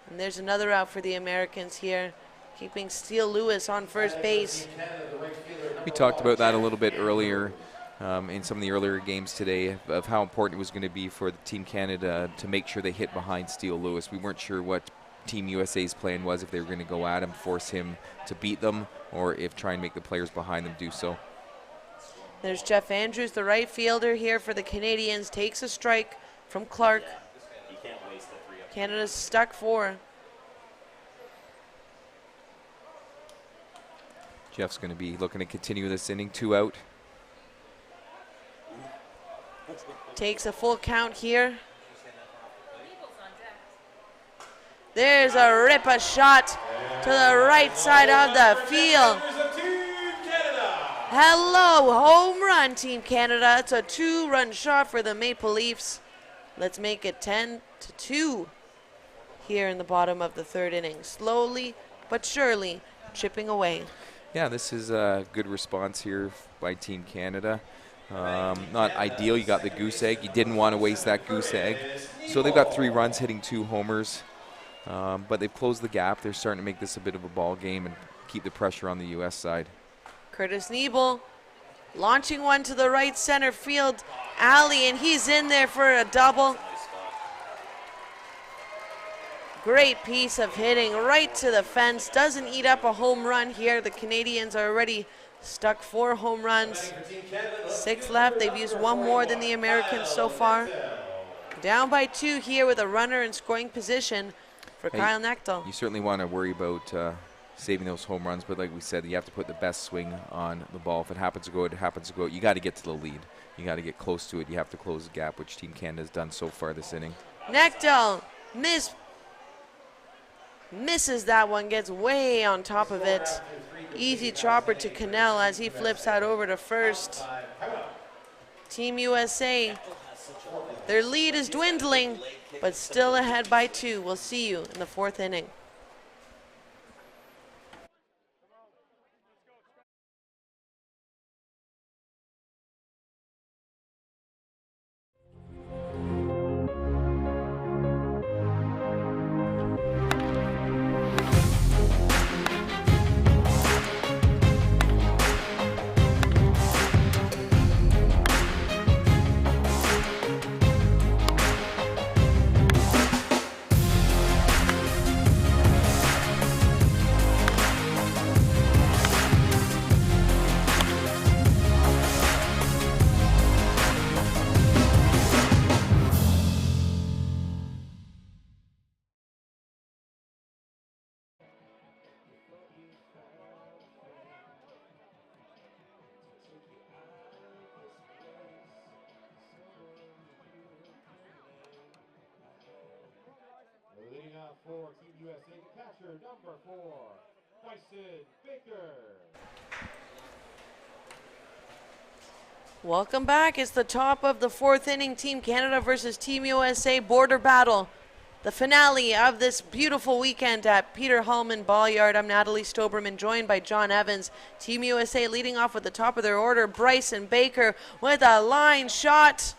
S2: And there's another out for the Americans here, keeping Steele Lewis on first base.
S3: We talked about that a little bit earlier in some of the earlier games today of how important it was going to be for the Team Canada to make sure they hit behind Steele Lewis. We weren't sure what Team USA's plan was, if they were going to go at him, force him to beat them, or if try and make the players behind them do so.
S2: There's Jeff Andrews, the right fielder here for the Canadians, takes a strike from Clark. Canada's stuck 4.
S3: Jeff's going to be looking to continue this inning, 2 out.
S2: Takes a full count here. There's a ripper shot to the right side of the field. Hello, home run, Team Canada. It's a 2-run shot for the Maple Leafs. Let's make it 10-2 here in the bottom of the 3rd inning. Slowly but surely chipping away.
S3: Yeah, this is a good response here by Team Canada. Not ideal. You got the goose egg. You didn't want to waste that goose egg. So they've got 3 runs, hitting 2 homers. But they've closed the gap. They're starting to make this a bit of a ball game and keep the pressure on the U.S. side.
S2: Curtis Niebel launching one to the right center field alley, and he's in there for a double. Great piece of hitting right to the fence. Doesn't eat up a home run here. The Canadians are already stuck 4 home runs. 6 left. They've used 1 more than the Americans so far. Down by 2 here with a runner in scoring position for Kyle Nechtel.
S3: You certainly want to worry about saving those home runs, but like we said, you have to put the best swing on the ball. If it happens to go, it happens to go. You got to get to the lead. You got to get close to it. You have to close the gap, which Team Canada has done so far this inning.
S2: Nechtel misses that one, gets way on top of it. Easy chopper to Cannell as he flips that over to first. Team USA, their lead is dwindling, but still ahead by 2. We'll see you in the 4th inning.
S1: For Team USA, the catcher, number 4, Tyson Baker.
S2: Welcome back. It's the top of the 4th inning. Team Canada versus Team USA border battle. The finale of this beautiful weekend at Peter Hallman Ball-Yard. I'm Natalie Stoberman, joined by John Evans. Team USA leading off with the top of their order. Bryson Baker with a line shot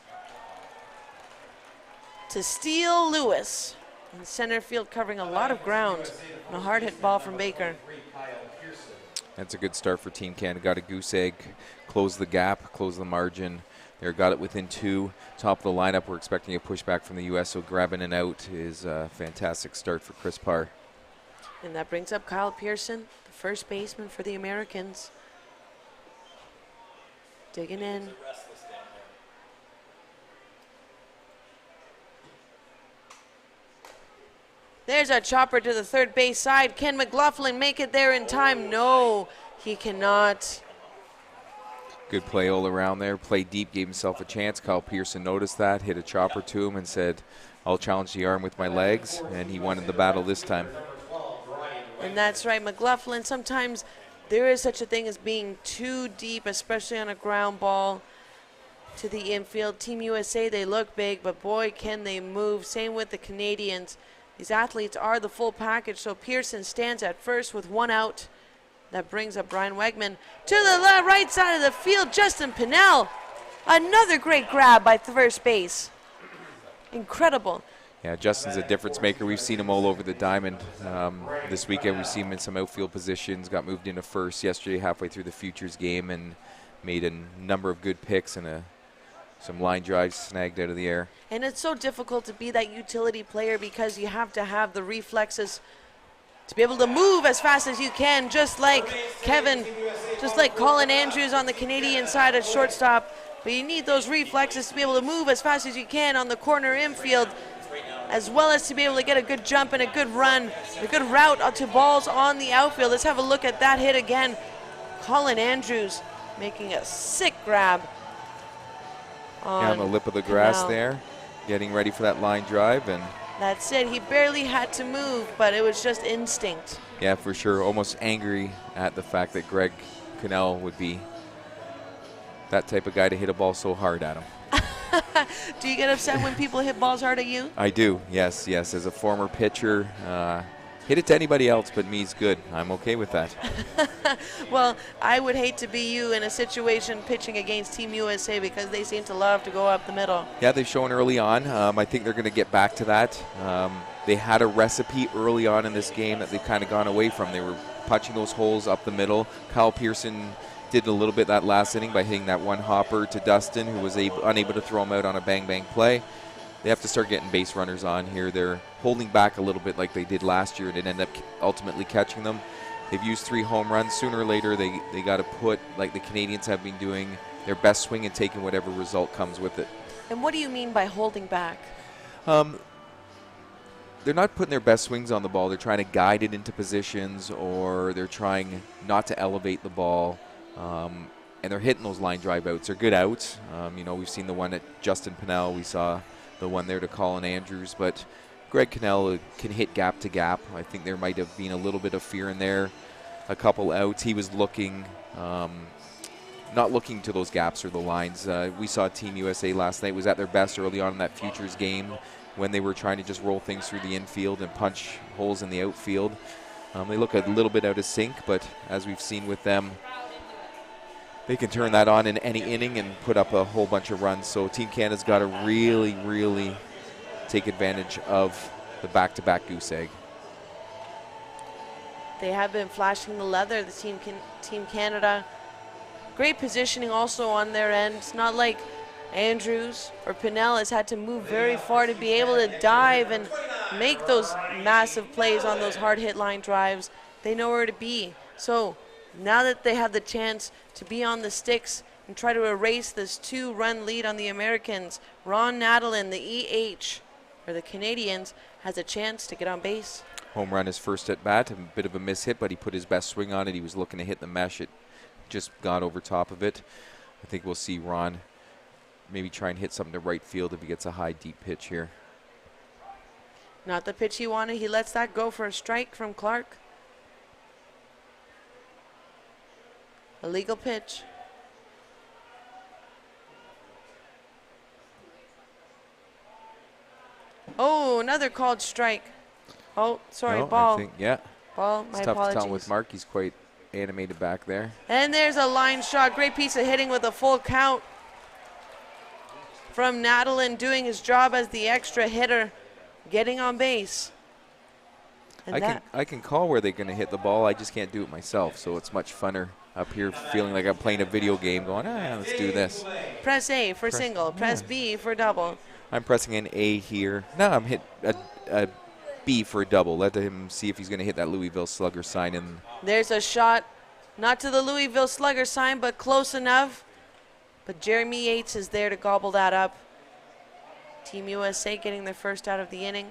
S2: to Steele Lewis. In center field, covering a lot of ground. And a hard hit ball from Baker.
S3: That's a good start for Team Canada. Got a goose egg, close the gap, close the margin. They got it within 2. Top of the lineup, we're expecting a pushback from the U.S., so grabbing an out is a fantastic start for Chris Parr.
S2: And that brings up Kyle Pearson, the first baseman for the Americans. Digging in. There's a chopper to the third base side. Can McLaughlin make it there in time? No, he cannot.
S3: Good play all around there. Played deep, gave himself a chance. Kyle Pearson noticed that, hit a chopper to him and said, I'll challenge the arm with my legs, and he won the battle this time.
S2: And that's right, McLaughlin, sometimes there is such a thing as being too deep, especially on a ground ball to the infield. Team USA, they look big, but boy, can they move. Same with the Canadians. These athletes are the full package, so Pearson stands at first with 1 out. That brings up Brian Wegman to the right side of the field. Justin Pinnell, another great grab by first base. Incredible.
S3: Yeah, Justin's a difference maker. We've seen him all over the diamond. This weekend we've seen him in some outfield positions, got moved into first yesterday halfway through the Futures game and made a number of good picks and some line drives snagged out of the air.
S2: And it's so difficult to be that utility player because you have to have the reflexes to be able to move as fast as you can, just like Colin Andrews on the Canadian side at shortstop. But you need those reflexes to be able to move as fast as you can on the corner infield, as well as to be able to get a good jump and a good run, a good route to balls on the outfield. Let's have a look at that hit again. Colin Andrews making a sick grab
S3: on the lip of the grass
S2: Pinnell.
S3: there, getting ready for that line drive, and
S2: that's it. He barely had to move, but it was just instinct.
S3: yeah, for sure. Almost angry at the fact that Greg Cannell would be that type of guy to hit a ball so hard at him.
S2: Do you get upset when people hit balls hard at you?
S3: I do, yes. As a former pitcher, hit it to anybody else but me is good. I'm okay with that.
S2: Well, I would hate to be you in a situation pitching against Team USA because they seem to love to go up the middle.
S3: Yeah, they've shown early on. I think they're going to get back to that. They had a recipe early on in this game that they've kind of gone away from. They were punching those holes up the middle. Kyle Pearson did a little bit that last inning by hitting that one hopper to Dustin, who was unable to throw him out on a bang-bang play. They have to start getting base runners on here. They're holding back a little bit like they did last year and it ended up ultimately catching them. They've used 3 home runs. Sooner or later, they got to put, like the Canadians have been doing, their best swing and taking whatever result comes with it.
S2: And what do you mean by holding back?
S3: They're not putting their best swings on the ball. They're trying to guide it into positions, or they're trying not to elevate the ball. And they're hitting those line drive outs. They're good outs. We've seen the one at Justin Pinnell. We saw the one there to Colin Andrews. But Greg Cannell can hit gap to gap. I think there might have been a little bit of fear in there. A couple outs. He was looking, not looking to those gaps or the lines. We saw Team USA last night was at their best early on in that Futures game when they were trying to just roll things through the infield and punch holes in the outfield. They look a little bit out of sync, but as we've seen with them, they can turn that on in any inning and put up a whole bunch of runs. So Team Canada's got to really, really take advantage of the back-to-back goose egg.
S2: They have been flashing the leather, the Team Canada. Great positioning also on their end. It's not like Andrews or Pinnell has had to move very far to be able to dive and make those massive plays on those hard hit line drives. They know where to be. So now that they have the chance to be on the sticks and try to erase this 2-run lead on the Americans, Ron Nadalin, the EH, or the Canadians, has a chance to get on base.
S3: Home run his first at bat, a bit of a miss hit, but he put his best swing on it. He was looking to hit the mesh. It just got over top of it. I think we'll see Ron maybe try and hit something to right field if he gets a high, deep pitch here.
S2: Not the pitch he wanted. He lets that go for a strike from Clark. A legal pitch. Oh, another called strike. Oh, sorry,
S3: No,
S2: ball.
S3: I think, yeah.
S2: Ball,
S3: It's
S2: my
S3: tough
S2: apologies.
S3: to tell with Mark. He's quite animated back there.
S2: And there's a line shot. Great piece of hitting with a full count from Nadalin, doing his job as the extra hitter, getting on base. And
S3: I can call where they're going to hit the ball. I just can't do it myself, so it's much funner up here, feeling like I'm playing a video game, going, let's do this.
S2: Press A for single. Press B for double.
S3: I'm pressing an A here. No, I'm hit a B for a double. Let him see if he's going to hit that Louisville Slugger sign. And
S2: There's a shot, not to the Louisville Slugger sign, but close enough. But Jeremy Yates is there to gobble that up. Team USA getting their first out of the inning.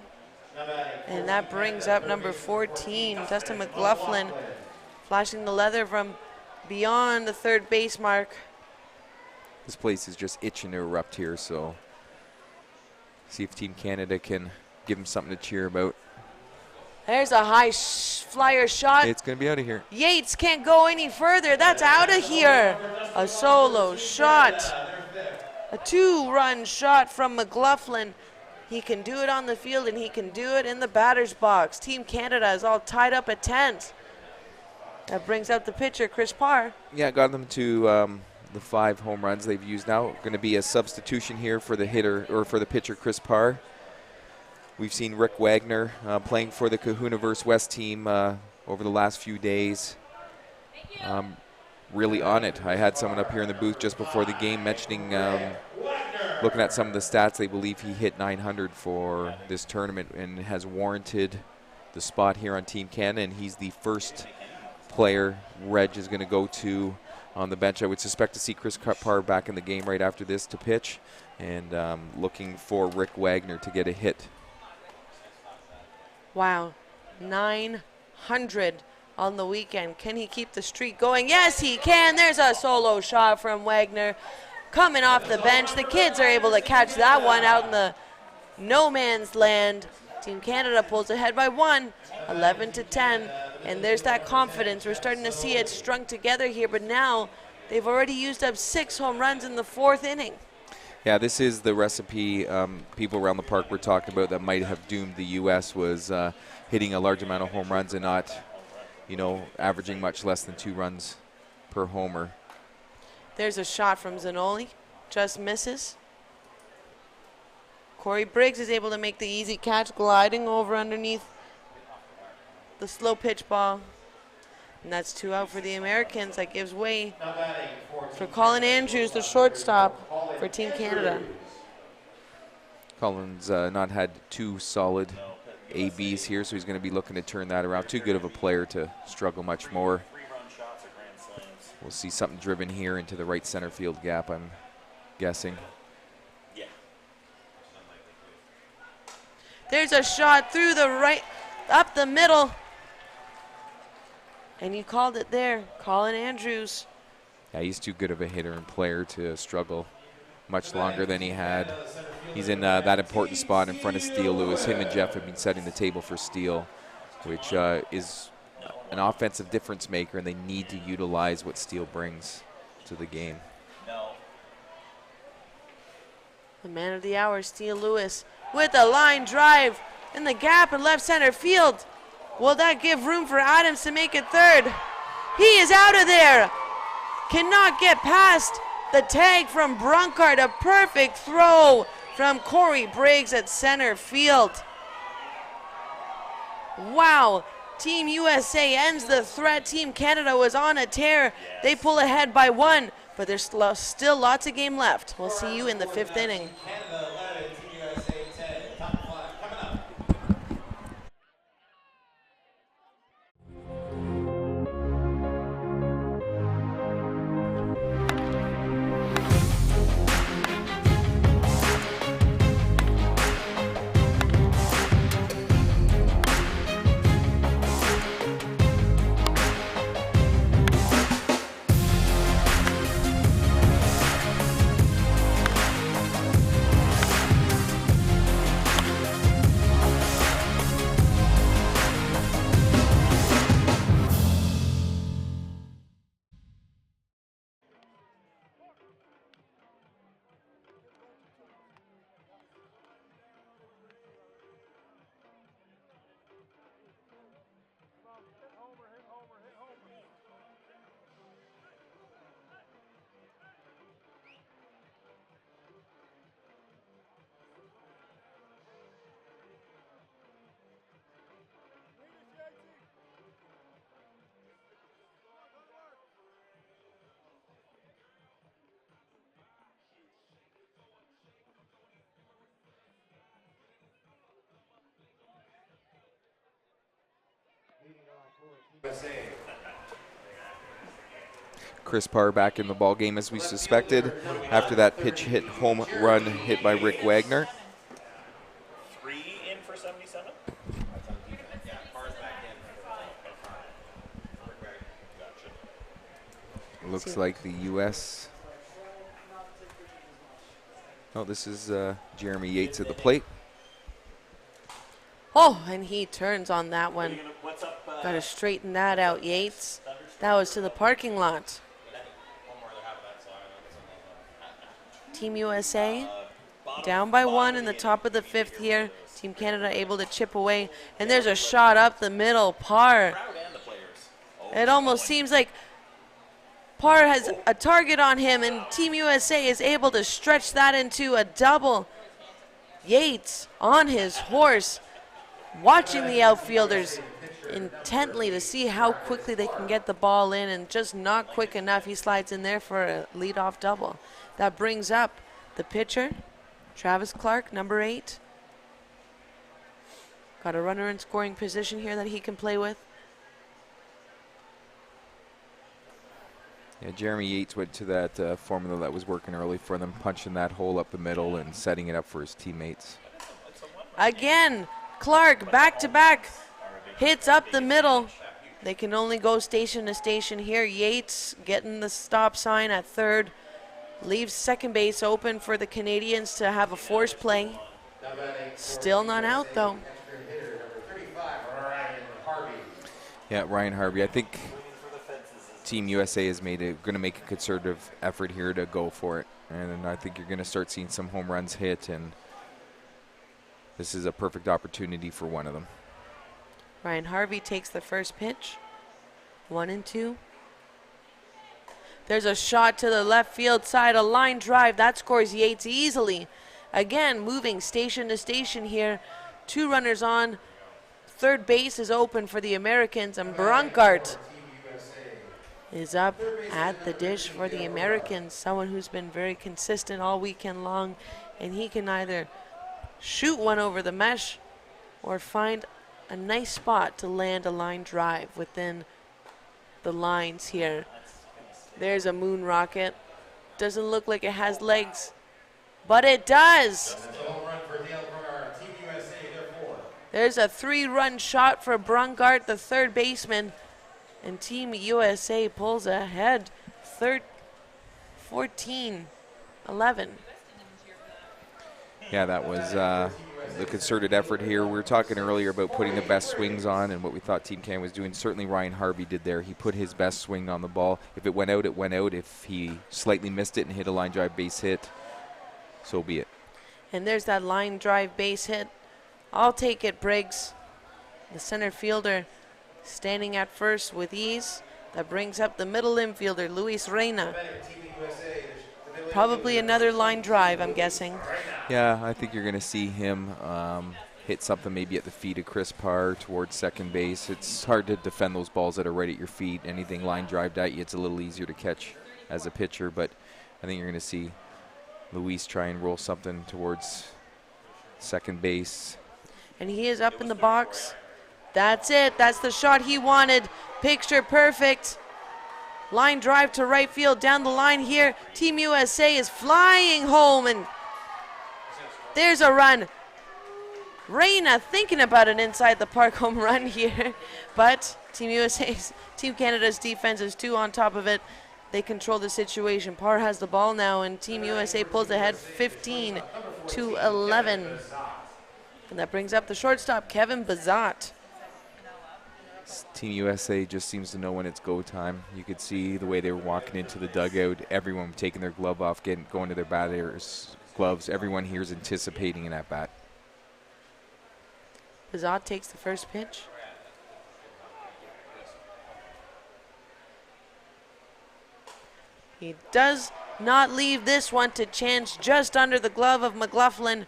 S2: And that brings up number 14, Dustin McLaughlin, flashing the leather from beyond the third base mark.
S3: this place is just itching to erupt here, so see if Team Canada can give him something to cheer about.
S2: There's a high flyer shot.
S3: It's going to be out of here.
S2: Yates can't go any further. That's out of here. A solo shot. A 2-run shot from McLaughlin. He can do it on the field, and he can do it in the batter's box. Team Canada is all tied up at 10. That brings out the pitcher, Chris Parr.
S3: Yeah, got them to the 5 home runs they've used now. Going to be a substitution here for the hitter, or for the pitcher, Chris Parr. We've seen Rick Wagner playing for the Cahooniverse West team over the last few days. Really on it. I had someone up here in the booth just before the game mentioning, looking at some of the stats, they believe he hit 900 for this tournament and has warranted the spot here on Team Canada, and he's the first player Reg is going to go to on the bench. I would suspect to see Chris Parr back in the game right after this to pitch, and looking for Rick Wagner to get a hit.
S2: Wow, 900 on the weekend. Can he keep the streak going? Yes, he can. There's a solo shot from Wagner coming off the bench. The kids are able to catch that one out in the no man's land. Team Canada pulls ahead by 1, 11-10, and there's that confidence. We're starting to see it strung together here, but now they've already used up 6 home runs in the 4th inning.
S3: Yeah, this is the recipe people around the park were talking about that might have doomed the U.S. was hitting a large amount of home runs and not, averaging much less than 2 runs per homer.
S2: There's a shot from Zanoli, just misses. Corey Briggs is able to make the easy catch, gliding over underneath the slow pitch ball. And that's 2 out for the Americans. That gives way for Colin Andrews, the shortstop for Team Canada.
S3: Colin's not had 2 solid ABs here, so he's going to be looking to turn that around. Too good of a player to struggle much more. We'll see something driven here into the right center field gap, I'm guessing.
S2: There's a shot through the right, up the middle. And you called it there, Colin Andrews.
S3: Yeah, he's too good of a hitter and player to struggle much longer than he had. He's in that important spot in front of Steele Lewis. Him and Jeff have been setting the table for Steele, which is an offensive difference maker, and they need to utilize what Steele brings to the game.
S2: The man of the hour, Steele Lewis, with a line drive in the gap in left center field. Will that give room for Adams to make it third? He is out of there. Cannot get past the tag from Brunkard. A perfect throw from Corey Briggs at center field. Wow. Team USA ends the threat. Team Canada was on a tear. They pull ahead by 1, but there's still lots of game left. We'll see you in the 5th inning.
S3: Chris Parr back in the ball game as we suspected after that pitch hit home run hit by Rick Wagner.
S6: 3 in for 77?
S3: Looks like the U.S. Oh, this is Jeremy Yates at the plate.
S2: Oh, and he turns on that one. Got to straighten that out, Yates. That was to the parking lot. Team USA down by 1 in the top of the 5th here. Team Canada able to chip away. And there's a shot up the middle. Parr. It almost seems like Parr has a target on him, and Team USA is able to stretch that into a double. Yates on his horse, watching the outfielders intently to see how quickly they can get the ball in, and just not quick enough. He slides in there for a leadoff double. That brings up the pitcher, Travis Clark, number 8. Got a runner in scoring position here that he can play with.
S3: Yeah, Jeremy Yates went to that formula that was working early for them, punching that hole up the middle and setting it up for his teammates.
S2: Again, Clark back-to-back hits up the middle. They can only go station to station here. Yates getting the stop sign at third. Leaves second base open for the Canadians to have a force play. Still not out, though.
S3: Yeah, Ryan Harvey. I think Team USA is going to make a concerted effort here to go for it. And I think you're going to start seeing some home runs hit, and this is a perfect opportunity for one of them.
S2: Ryan Harvey takes the first pitch. 1-2. There's a shot to the left field side, a line drive. That scores Yates easily. Again, moving station to station here. 2 runners on. Third base is open for the Americans, and Brancart is up at the dish for the Americans. Someone who's been very consistent all weekend long, and he can either shoot one over the mesh or find a nice spot to land a line drive within the lines here. There's a moon rocket. Doesn't look like it has legs, but it does. There's a 3-run shot for Brancart, the third baseman, and Team USA pulls ahead 14-11.
S3: Yeah, that was the concerted effort here. We were talking earlier about putting the best swings on and what we thought Team Canada was doing. Certainly Ryan Harvey did there. He put his best swing on the ball. If it went out, it went out. If he slightly missed it and hit a line drive base hit, so be it.
S2: And there's that line drive base hit. I'll take it, Briggs. The center fielder standing at first with ease. That brings up the middle infielder, Luis Reina. Probably another line drive, I'm guessing.
S3: Yeah, I think you're going to see him hit something maybe at the feet of Chris Parr towards second base. It's hard to defend those balls that are right at your feet. Anything line drived at you, it's a little easier to catch as a pitcher, but I think you're going to see Luis try and roll something towards second base.
S2: And he is up in the box. That's it. That's the shot he wanted. Picture perfect. Line drive to right field down the line here. Team USA is flying home, and there's a run. Reina thinking about an inside the park home run here, but Team Canada's defense is 2 on top of it. They control the situation. Parr has the ball now, and Team USA pulls ahead 15-11. And that brings up the shortstop, Kevin Bazat.
S3: Team USA just seems to know when it's go time. You could see the way they were walking into the dugout, everyone taking their glove off, going to their batters' gloves. Everyone here is anticipating an at-bat.
S2: Bazat takes the first pitch. He does not leave this one to chance, just under the glove of McLaughlin.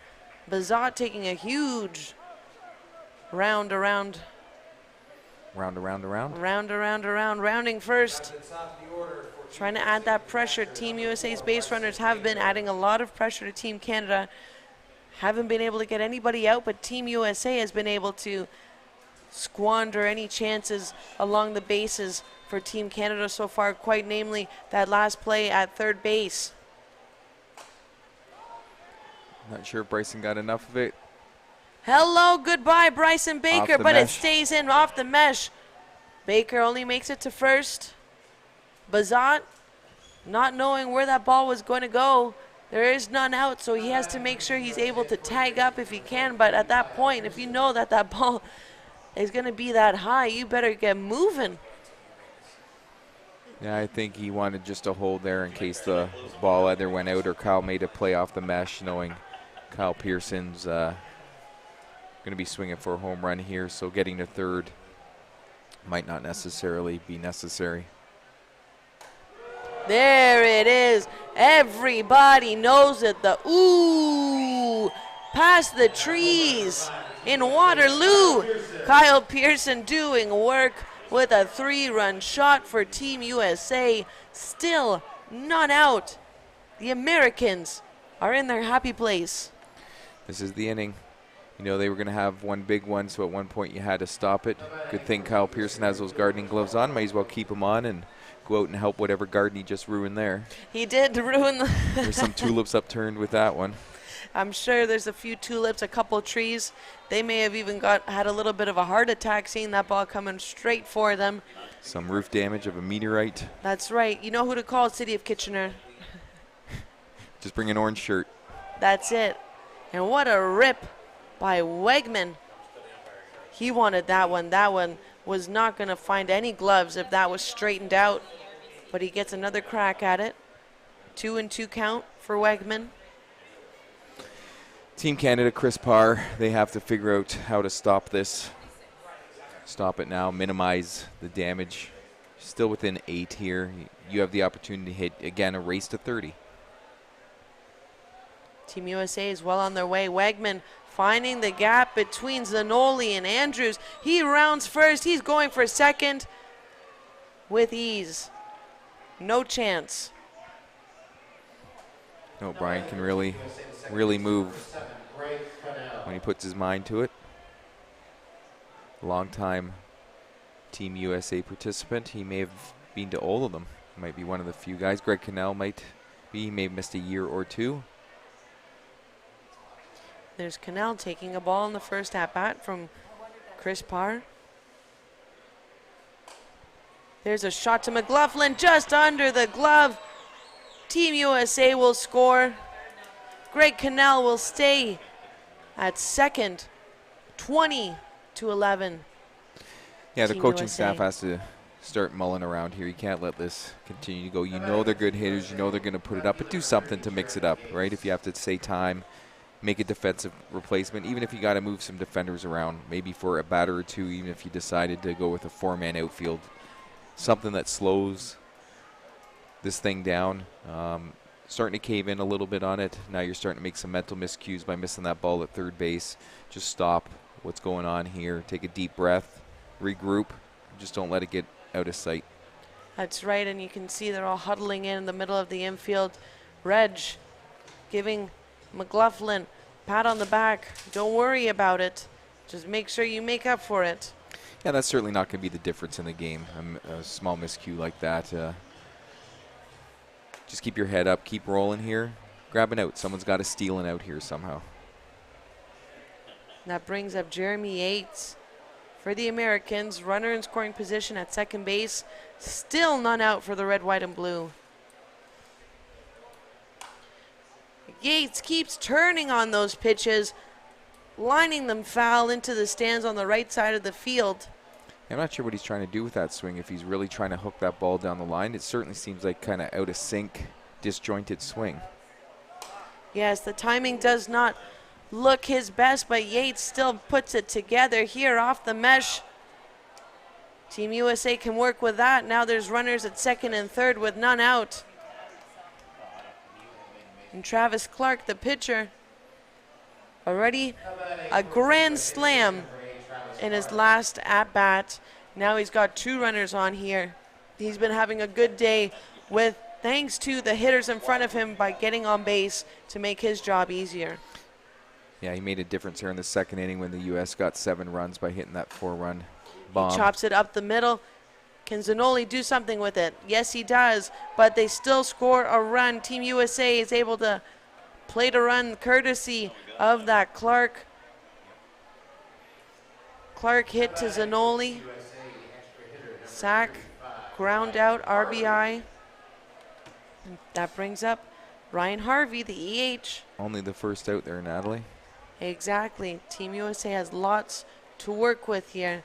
S2: Bazat taking a huge rounding first. Trying to add that pressure. Team USA's base runners have been adding a lot of pressure to Team Canada. Haven't been able to get anybody out, but Team USA has been able to squander any chances along the bases for Team Canada so far, quite namely that last play at third base.
S3: Not sure if Bryson got enough of it.
S2: Hello, goodbye, Bryson Baker, but it
S3: mesh.
S2: stays in off the mesh. Baker only makes it to first. Bazat, not knowing where that ball was going to go, there is none out, so he has to make sure he's able to tag up if he can. But at that point, if you know that that ball is going to be that high, you better get moving.
S3: Yeah, I think he wanted just to hold there in case the ball either went out or Kyle made a play off the mesh, knowing Kyle Pearson's going to be swinging for a home run here, so getting to third might not necessarily be necessary.
S2: There it is. Everybody knows it. The ooh, past the trees in Waterloo. Kyle Pearson doing work with a 3-run shot for Team USA. Still not out. The Americans are in their happy place.
S3: This is the inning. You know they were going to have one big one, so at one point you had to stop it. Good thing Kyle Pearson has those gardening gloves on. Might as well keep them on and go out and help whatever garden he just ruined there.
S2: He did ruin the
S3: There's some tulips upturned with that one.
S2: I'm sure there's a few tulips, a couple trees. They may have even had a little bit of a heart attack seeing that ball coming straight for them.
S3: Some roof damage of a meteorite.
S2: That's right. You know who to call, City of Kitchener.
S3: Just bring an orange shirt.
S2: That's it. And what a rip by Wegman. He wanted that one. That one was not going to find any gloves if that was straightened out. But he gets another crack at it. 2-2 count for Wegman.
S3: Team Canada, Chris Parr, they have to figure out how to stop this. Stop it now, minimize the damage. Still within 8 here. You have the opportunity to hit, again, a race to 30.
S2: Team USA is well on their way. Wegman finding the gap between Zanoli and Andrews. He rounds first. He's going for second with ease. No chance.
S3: No, Brian can really move when he puts his mind to it. Long-time Team USA participant. He may have been to all of them. He might be one of the few guys. Greg Cannell might be. He may have missed a year or two.
S2: There's Cannell taking a ball in the first at-bat from Chris Parr. There's a shot to McLaughlin just under the glove. Team USA will score. Greg Cannell will stay at second, 20-11.
S3: Yeah, the
S2: Team
S3: coaching
S2: USA.
S3: staff has to start mulling around here. You can't let this continue to go. You know they're good hitters. You know they're going to put it up, but do something to mix it up, right? If you have to say time, make a defensive replacement, even if you got to move some defenders around, maybe for a batter or two, even if you decided to go with a 4-man outfield. Something that slows this thing down. Starting to cave in a little bit on it. Now you're starting to make some mental miscues by missing that ball at third base. Just stop what's going on here. Take a deep breath, regroup. Just don't let it get out of sight.
S2: That's right, and you can see they're all huddling in the middle of the infield. Reg giving McLaughlin pat on the back. Don't worry about it. Just make sure you make up for it.
S3: Yeah, that's certainly not going to be the difference in the game. A small miscue like that. Just keep your head up. Keep rolling here. Grab an out. Someone's got to steal an out here somehow.
S2: That brings up Jeremy Yates for the Americans. Runner in scoring position at second base. Still none out for the red, white, and blue. Yates keeps turning on those pitches, lining them foul into the stands on the right side of the field.
S3: I'm not sure what he's trying to do with that swing. If he's really trying to hook that ball down the line, it certainly seems like kind of out of sync, disjointed swing.
S2: Yes, the timing does not look his best, but Yates still puts it together here off the mesh. Team USA can work with that. Now there's runners at second and third with none out. And Travis Clark, the pitcher, already a grand slam in his last at-bat. Now he's got 2 runners on here. He's been having a good day with thanks to the hitters in front of him by getting on base to make his job easier.
S3: Yeah, he made a difference here in the second inning when the U.S. got 7 runs by hitting that 4-run bomb.
S2: He chops it up the middle. Can Zanoli do something with it? Yes, he does, but they still score a run. Team USA is able to plate a run courtesy of that Clark. Clark hit to Zanoli. Sack, ground out, RBI. And that brings up Ryan Harvey, the EH.
S3: Only the first out there, Natalie.
S2: Exactly. Team USA has lots to work with here.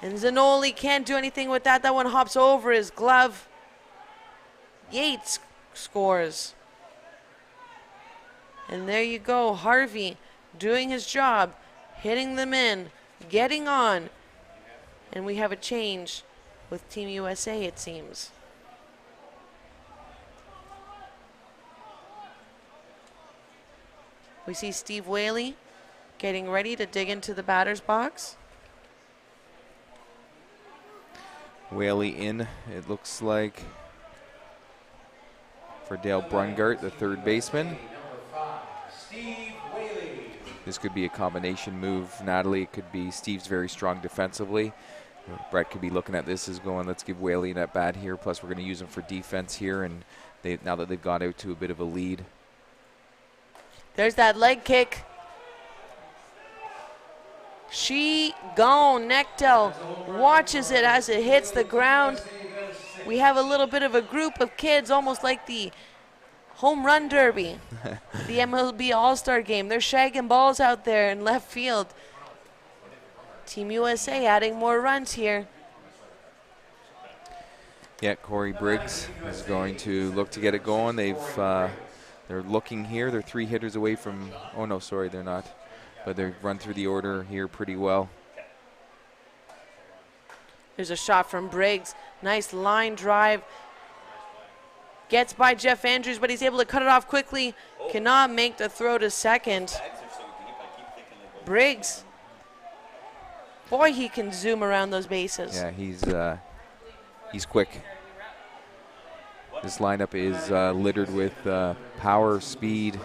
S2: And Zanoli can't do anything with that. That one hops over his glove. Yates scores. And there you go. Harvey doing his job, hitting them in, getting on. And we have a change with Team USA, it seems. We see Steve Whaley getting ready to dig into the batter's box.
S3: Whaley in, it looks like, for Dale Brungart, the third baseman. This could be a combination move, Natalie. It could be Steve's very strong defensively. Brett could be looking at this as going, let's give Whaley an at bat here, plus we're going to use him for defense here, and now that they've got out to a bit of a lead.
S2: There's that leg kick. She gone. Nechtel watches it as it hits the ground. We have a little bit of a group of kids, almost like the home run derby, the MLB All-Star game. They're shagging balls out there in left field. Team USA adding more runs here.
S3: Yeah, Corey Briggs is going to look to get it going. They're looking here. They're 3 hitters away from, oh no, sorry, they're not. But they've run through the order here pretty well.
S2: There's a shot from Briggs. Nice line drive. Gets by Jeff Andrews, but he's able to cut it off quickly. Cannot make the throw to second. Briggs. Boy, he can zoom around those bases.
S3: Yeah, he's quick. This lineup is littered with power, speed,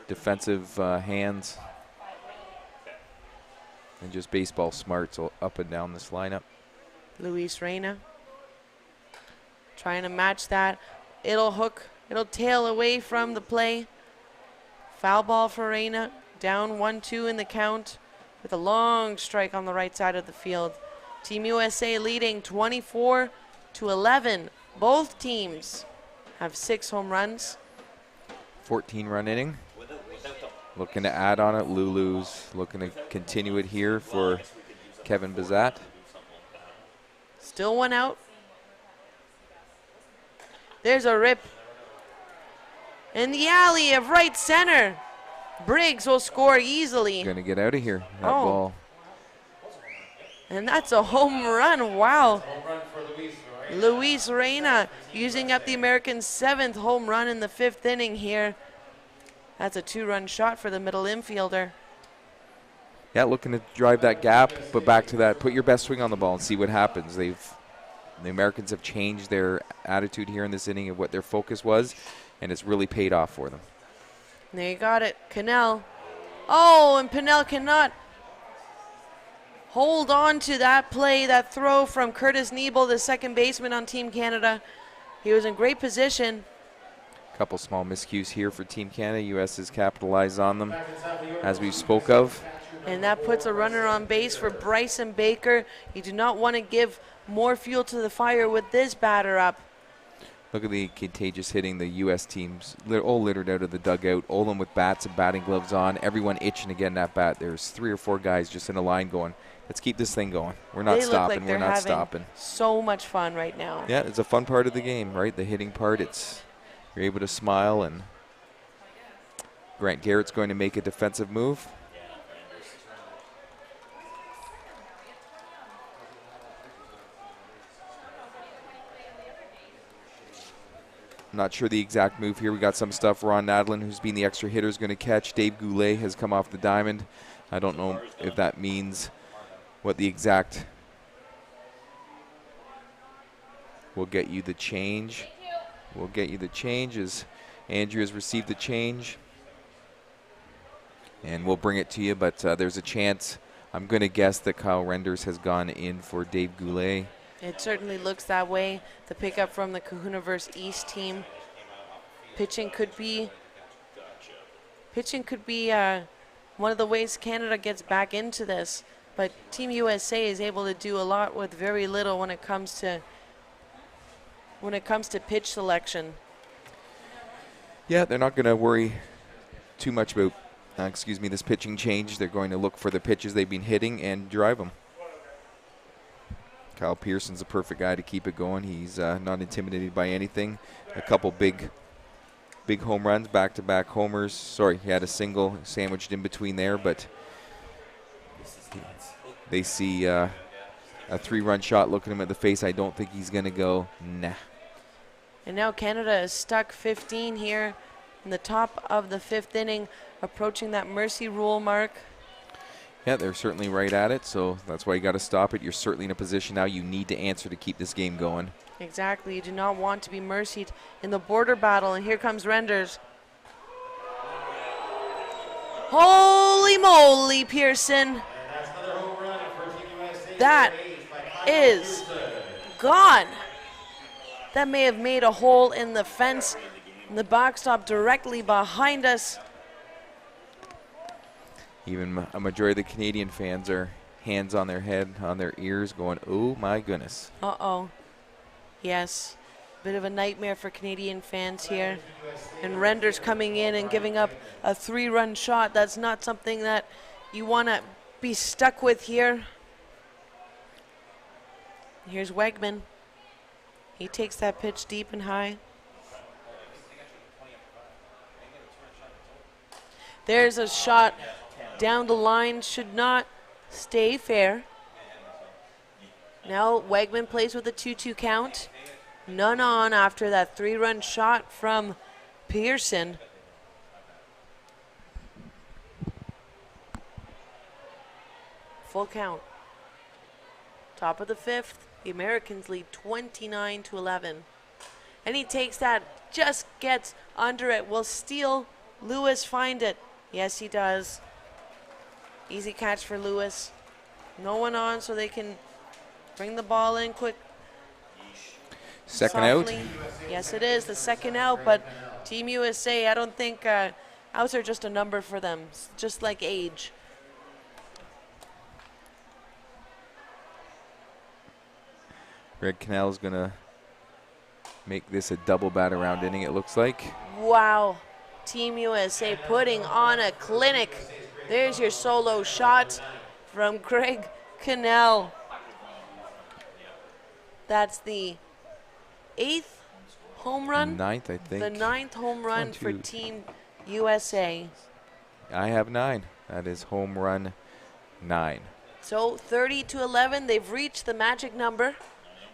S3: defensive hands, and just baseball smarts up and down this lineup.
S2: Luis Reyna trying to match that. It'll tail away from the play. Foul ball for Reyna. Down 1-2 in the count with a long strike on the right side of the field. Team USA leading 24-11. Both teams have 6 home runs.
S3: 14-run inning. Looking to add on it. Lulu's looking to continue it here for Kevin Bazat.
S2: Still 1 out. There's a rip in the alley of right center. Briggs will score easily.
S3: Going to get out of here. That ball.
S2: And that's a home run. Wow. Luis Reyna using up the Americans' 7th home run in the 5th inning here. That's a 2-run shot for the middle infielder.
S3: Yeah, looking to drive that gap, but back to that, put your best swing on the ball and see what happens. The Americans have changed their attitude here in this inning of what their focus was, and it's really paid off for them.
S2: There you got it. Cannell. Oh, and Pinnell cannot hold on to that play, that throw from Curtis Nebel, the second baseman on Team Canada. He was in great position.
S3: Couple small miscues here for Team Canada. U.S. has capitalized on them, as we spoke of.
S2: And that puts a runner on base for Bryson Baker. You do not want to give more fuel to the fire with this batter up.
S3: Look at the contagious hitting. The U.S. teams all littered out of the dugout. All of them with bats and batting gloves on. Everyone itching to get in that bat. There's 3 or 4 guys just in a line going, let's keep this thing going. We're not stopping. We're not stopping.
S2: So much fun right now.
S3: Yeah, it's a fun part of the game, right? The hitting part. You're able to smile, and Grant Garrett's going to make a defensive move. I'm not sure the exact move here. We got some stuff. Ron Nadlin, who's been the extra hitter, is going to catch. Dave Goulet has come off the diamond. I don't know if that means what the exact. We'll get you the change. We'll get you the change as Andrew has received the change. And we'll bring it to you, but there's a chance, I'm going to guess that Kyle Renders has gone in for Dave Goulet.
S2: It certainly looks that way. The pickup from the Kahunaverse East team. Pitching could be one of the ways Canada gets back into this. But Team USA is able to do a lot with very little when it comes to pitch selection.
S3: Yeah, they're not going to worry too much about this pitching change. They're going to look for the pitches they've been hitting and drive them. Kyle Pearson's a perfect guy to keep it going. He's not intimidated by anything. A couple big home runs, back-to-back homers. Sorry, he had a single sandwiched in between there, but they see a 3-run shot looking him at the face. I don't think he's going to go, nah.
S2: And now Canada is stuck 15 here in the top of the 5th inning, approaching that mercy rule mark.
S3: Yeah, they're certainly right at it, so that's why you got to stop it. You're certainly in a position now you need to answer to keep this game going.
S2: Exactly. You do not want to be mercied in the border battle, and here comes Renders. Holy moly, Pearson. That is gone. That may have made a hole in the fence, in the backstop directly behind us.
S3: Even a majority of the Canadian fans are hands on their head, on their ears, going, oh my goodness.
S2: Uh-oh. Yes. Bit of a nightmare for Canadian fans here. And Renders coming in and giving up a 3-run shot. That's not something that you want to be stuck with here. Here's Wegman. He takes that pitch deep and high. There's a shot down the line, should not stay fair. Now Wegman plays with a 2-2 count. None on after that 3-run shot from Pearson. Full count. Top of the 5th. The Americans lead 29-11. And he takes that, just gets under it. Will Steele Lewis find it? Yes, he does. Easy catch for Lewis. No one on, so they can bring the ball in quick.
S3: Second
S2: softly.
S3: out?
S2: Yes, it is the second out, but Team USA, I don't think outs are just a number for them, just like age.
S3: Greg Cannell's going to make this a double bat around inning, it looks like.
S2: Wow. Team USA putting on a clinic. There's your solo shot from Greg Cannell. That's the 8th home run?
S3: 9th, I think.
S2: The 9th home run for Team USA.
S3: I have 9. That is home run 9.
S2: So 30-11, they've reached the magic number.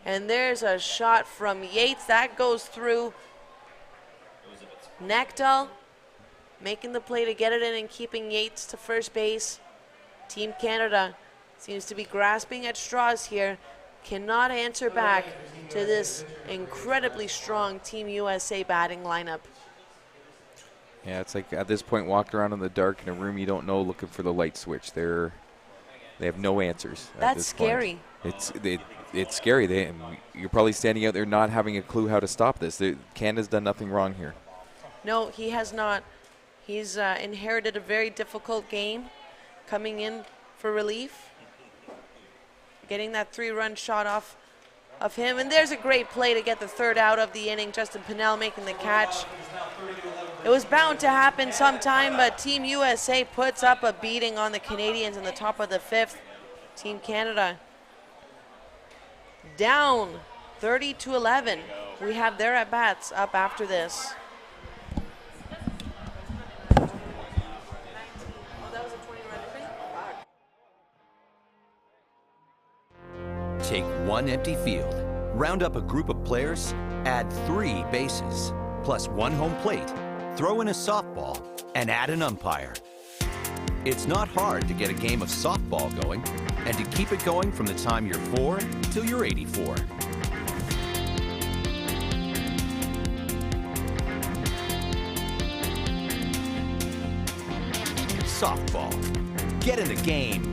S2: And there's a shot from Yates. That goes through. Neckdahl making the play to get it in and keeping Yates to first base. Team Canada seems to be grasping at straws here. Cannot answer back to this incredibly strong Team USA batting lineup.
S3: Yeah, it's like at this point walking around in the dark in a room you don't know looking for the light switch. They have no answers.
S2: That's scary.
S3: It's scary. You're probably standing out there not having a clue how to stop this. Canada's done nothing wrong here.
S2: No, he has not. He's inherited a very difficult game coming in for relief. Getting that 3-run shot off of him. And there's a great play to get the 3rd out of the inning. Justin Pinnell making the catch. It was bound to happen sometime, but Team USA puts up a beating on the Canadians in the top of the 5th. Team Canada down 30-11. We have their at-bats up after this.
S5: Take one empty field, round up a group of players, add 3 bases, plus 1 home plate, throw in a softball, and add an umpire. It's not hard to get a game of softball going and to keep it going from the time you're 4 till you're 84. softball. Get in the game.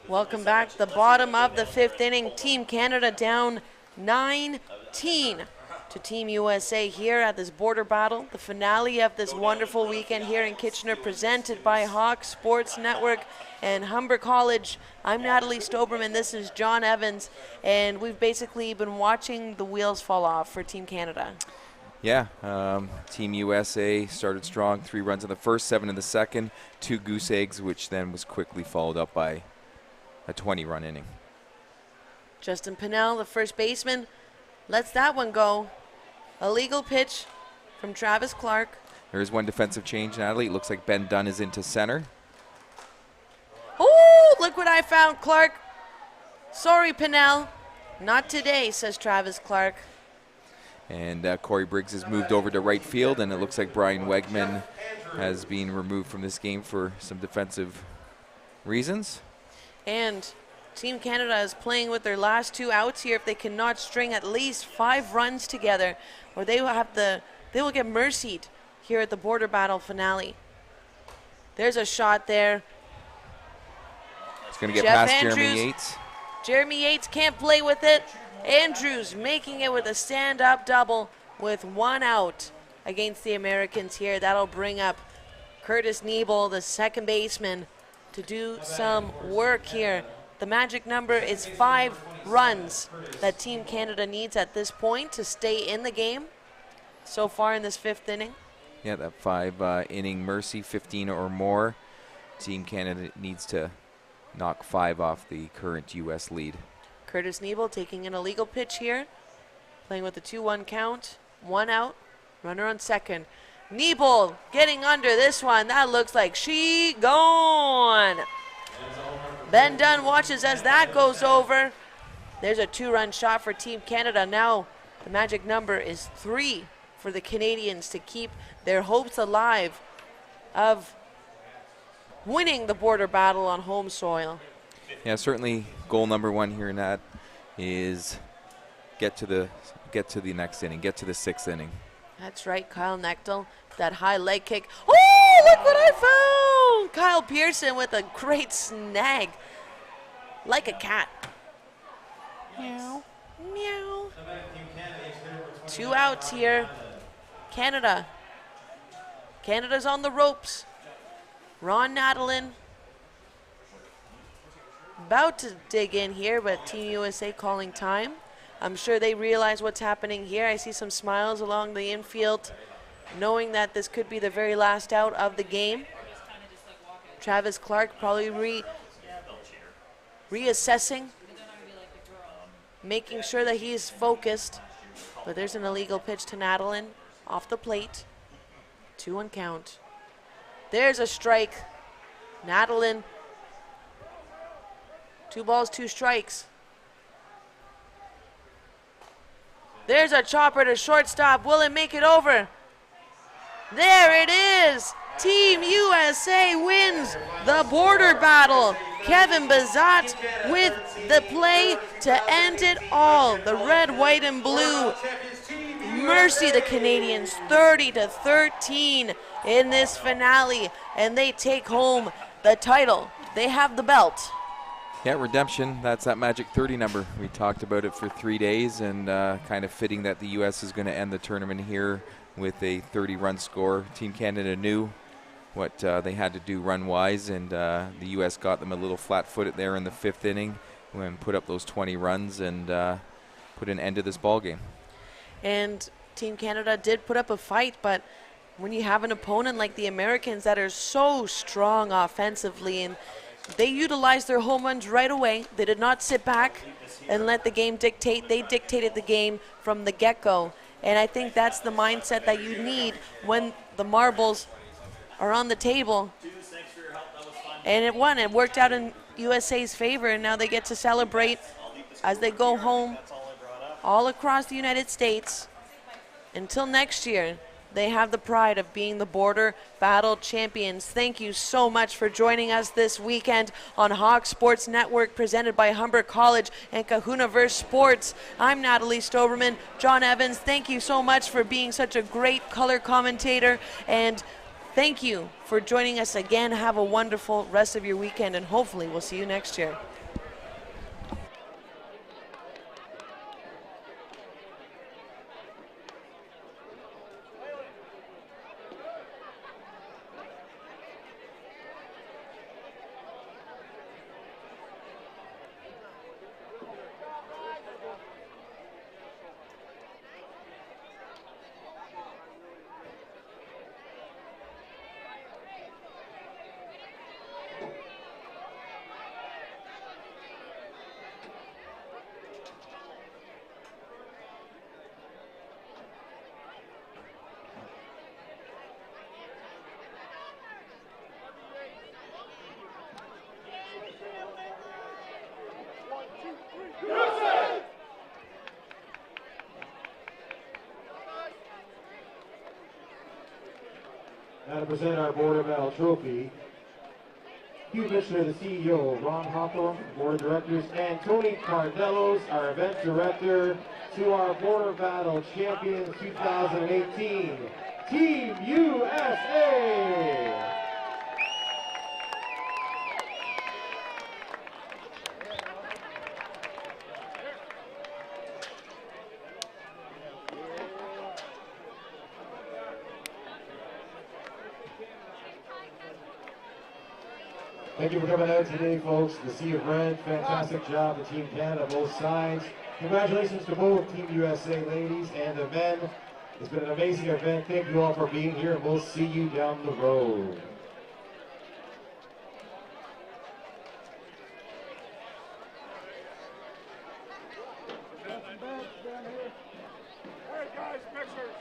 S2: Welcome back. The bottom of the 5th inning. Team Canada down 19 to Team USA here at this border battle. The finale of this wonderful weekend here in Kitchener, presented by Hawk Sports Network and Humber College. I'm Natalie Stoberman. This is John Evans. And we've basically been watching the wheels fall off for Team Canada.
S3: Yeah, Team USA started strong. 3 runs in the first, 7 in the second, 2 goose eggs, which then was quickly followed up by a 20-run inning.
S2: Justin Pinnell, the first baseman, lets that one go. A legal pitch from Travis Clark.
S3: There's one defensive change, Natalie. It looks like Ben Dunn is into center.
S2: Oh, look what I found, Clark. Sorry, Pinnell. Not today, says Travis Clark.
S3: And Corey Briggs has moved over to right field, and it looks like Brian Wegman has been removed from this game for some defensive reasons. And
S2: Team Canada is playing with their last 2 outs here if they cannot string at least 5 runs together, or they will get mercied here at the border battle finale. There's a shot there.
S3: It's going to get past Jeremy Yates.
S2: Jeremy Yates can't play with it. Andrews making it with a stand-up double with 1 out against the Americans here. That'll bring up Curtis Niebel, the second baseman, to do some work here. The magic number is 5 runs that Team Canada needs at this point to stay in the game so far in this 5th inning.
S3: Yeah, that 5-inning mercy, 15 or more. Team Canada needs to knock 5 off the current U.S. lead.
S2: Curtis Niebel taking an illegal pitch here, playing with a 2-1 count, 1 out, runner on second. Niebel getting under this one. That looks like she gone. Ben Dunn watches as that goes over. There's a 2-run shot for Team Canada. Now the magic number is 3 for the Canadians to keep their hopes alive of winning the border battle on home soil.
S3: Yeah, certainly goal number 1 here in that is get to the next inning, get to the 6th inning.
S2: That's right, Kyle Nechtel, that high leg kick. Oh, look what I found! Kyle Pearson with a great snag, like a cat. Meow, meow. 2 outs here. Canada. Canada's on the ropes. Ron Nadelin about to dig in here, but Team USA calling time. I'm sure they realize what's happening here. I see some smiles along the infield, knowing that this could be the very last out of the game. Travis Clark probably reassessing, making sure that he is focused. But there's an illegal pitch to Nadalin off the plate. 2-1 count. There's a strike. Nadalin, 2 balls, 2 strikes. There's a chopper to shortstop. Will it make it over? There it is. Team USA wins the border battle. Kevin Bazat with the play to end it all. The red, white, and blue mercy the Canadians 30-13 in this finale, and they take home the title. They have the belt.
S3: Yeah, redemption, that's that magic 30 number. We talked about it for 3 days, and kind of fitting that the U.S. is going to end the tournament here with a 30-run score. Team Canada knew what they had to do run-wise, and the U.S. got them a little flat-footed there in the 5th inning and put up those 20 runs and put an end to this ball game.
S2: And Team Canada did put up a fight, but when you have an opponent like the Americans that are so strong offensively, and they utilized their home runs right away. They did not sit back and let the game dictate. They dictated the game from the get-go. And I think that's the mindset that you need when the marbles are on the table. And it won. It worked out in USA's favor, and now they get to celebrate as they go home all across the United States. Until next year, they have the pride of being the border battle champions. Thank you so much for joining us this weekend on Hawk Sports Network, presented by Humber College and Kahunaverse Sports. I'm Natalie Stoberman. John Evans, thank you so much for being such a great color commentator, and thank you for joining us again. Have a wonderful rest of your weekend, and hopefully we'll see you next year.
S1: Now to present our Border Battle Trophy, Hugh Mishler, the CEO, Ron Hawthorne, Board of Directors, and Tony Cardelos, our Event Director, to our Border Battle Champions 2018, Team USA! Thank you for coming out today, folks. The Sea of Red, fantastic job to Team Canada, both sides. Congratulations to both Team USA ladies and the men. It's been an amazing event. Thank you all for being here, and we'll see you down the road.
S7: All right, guys, pictures.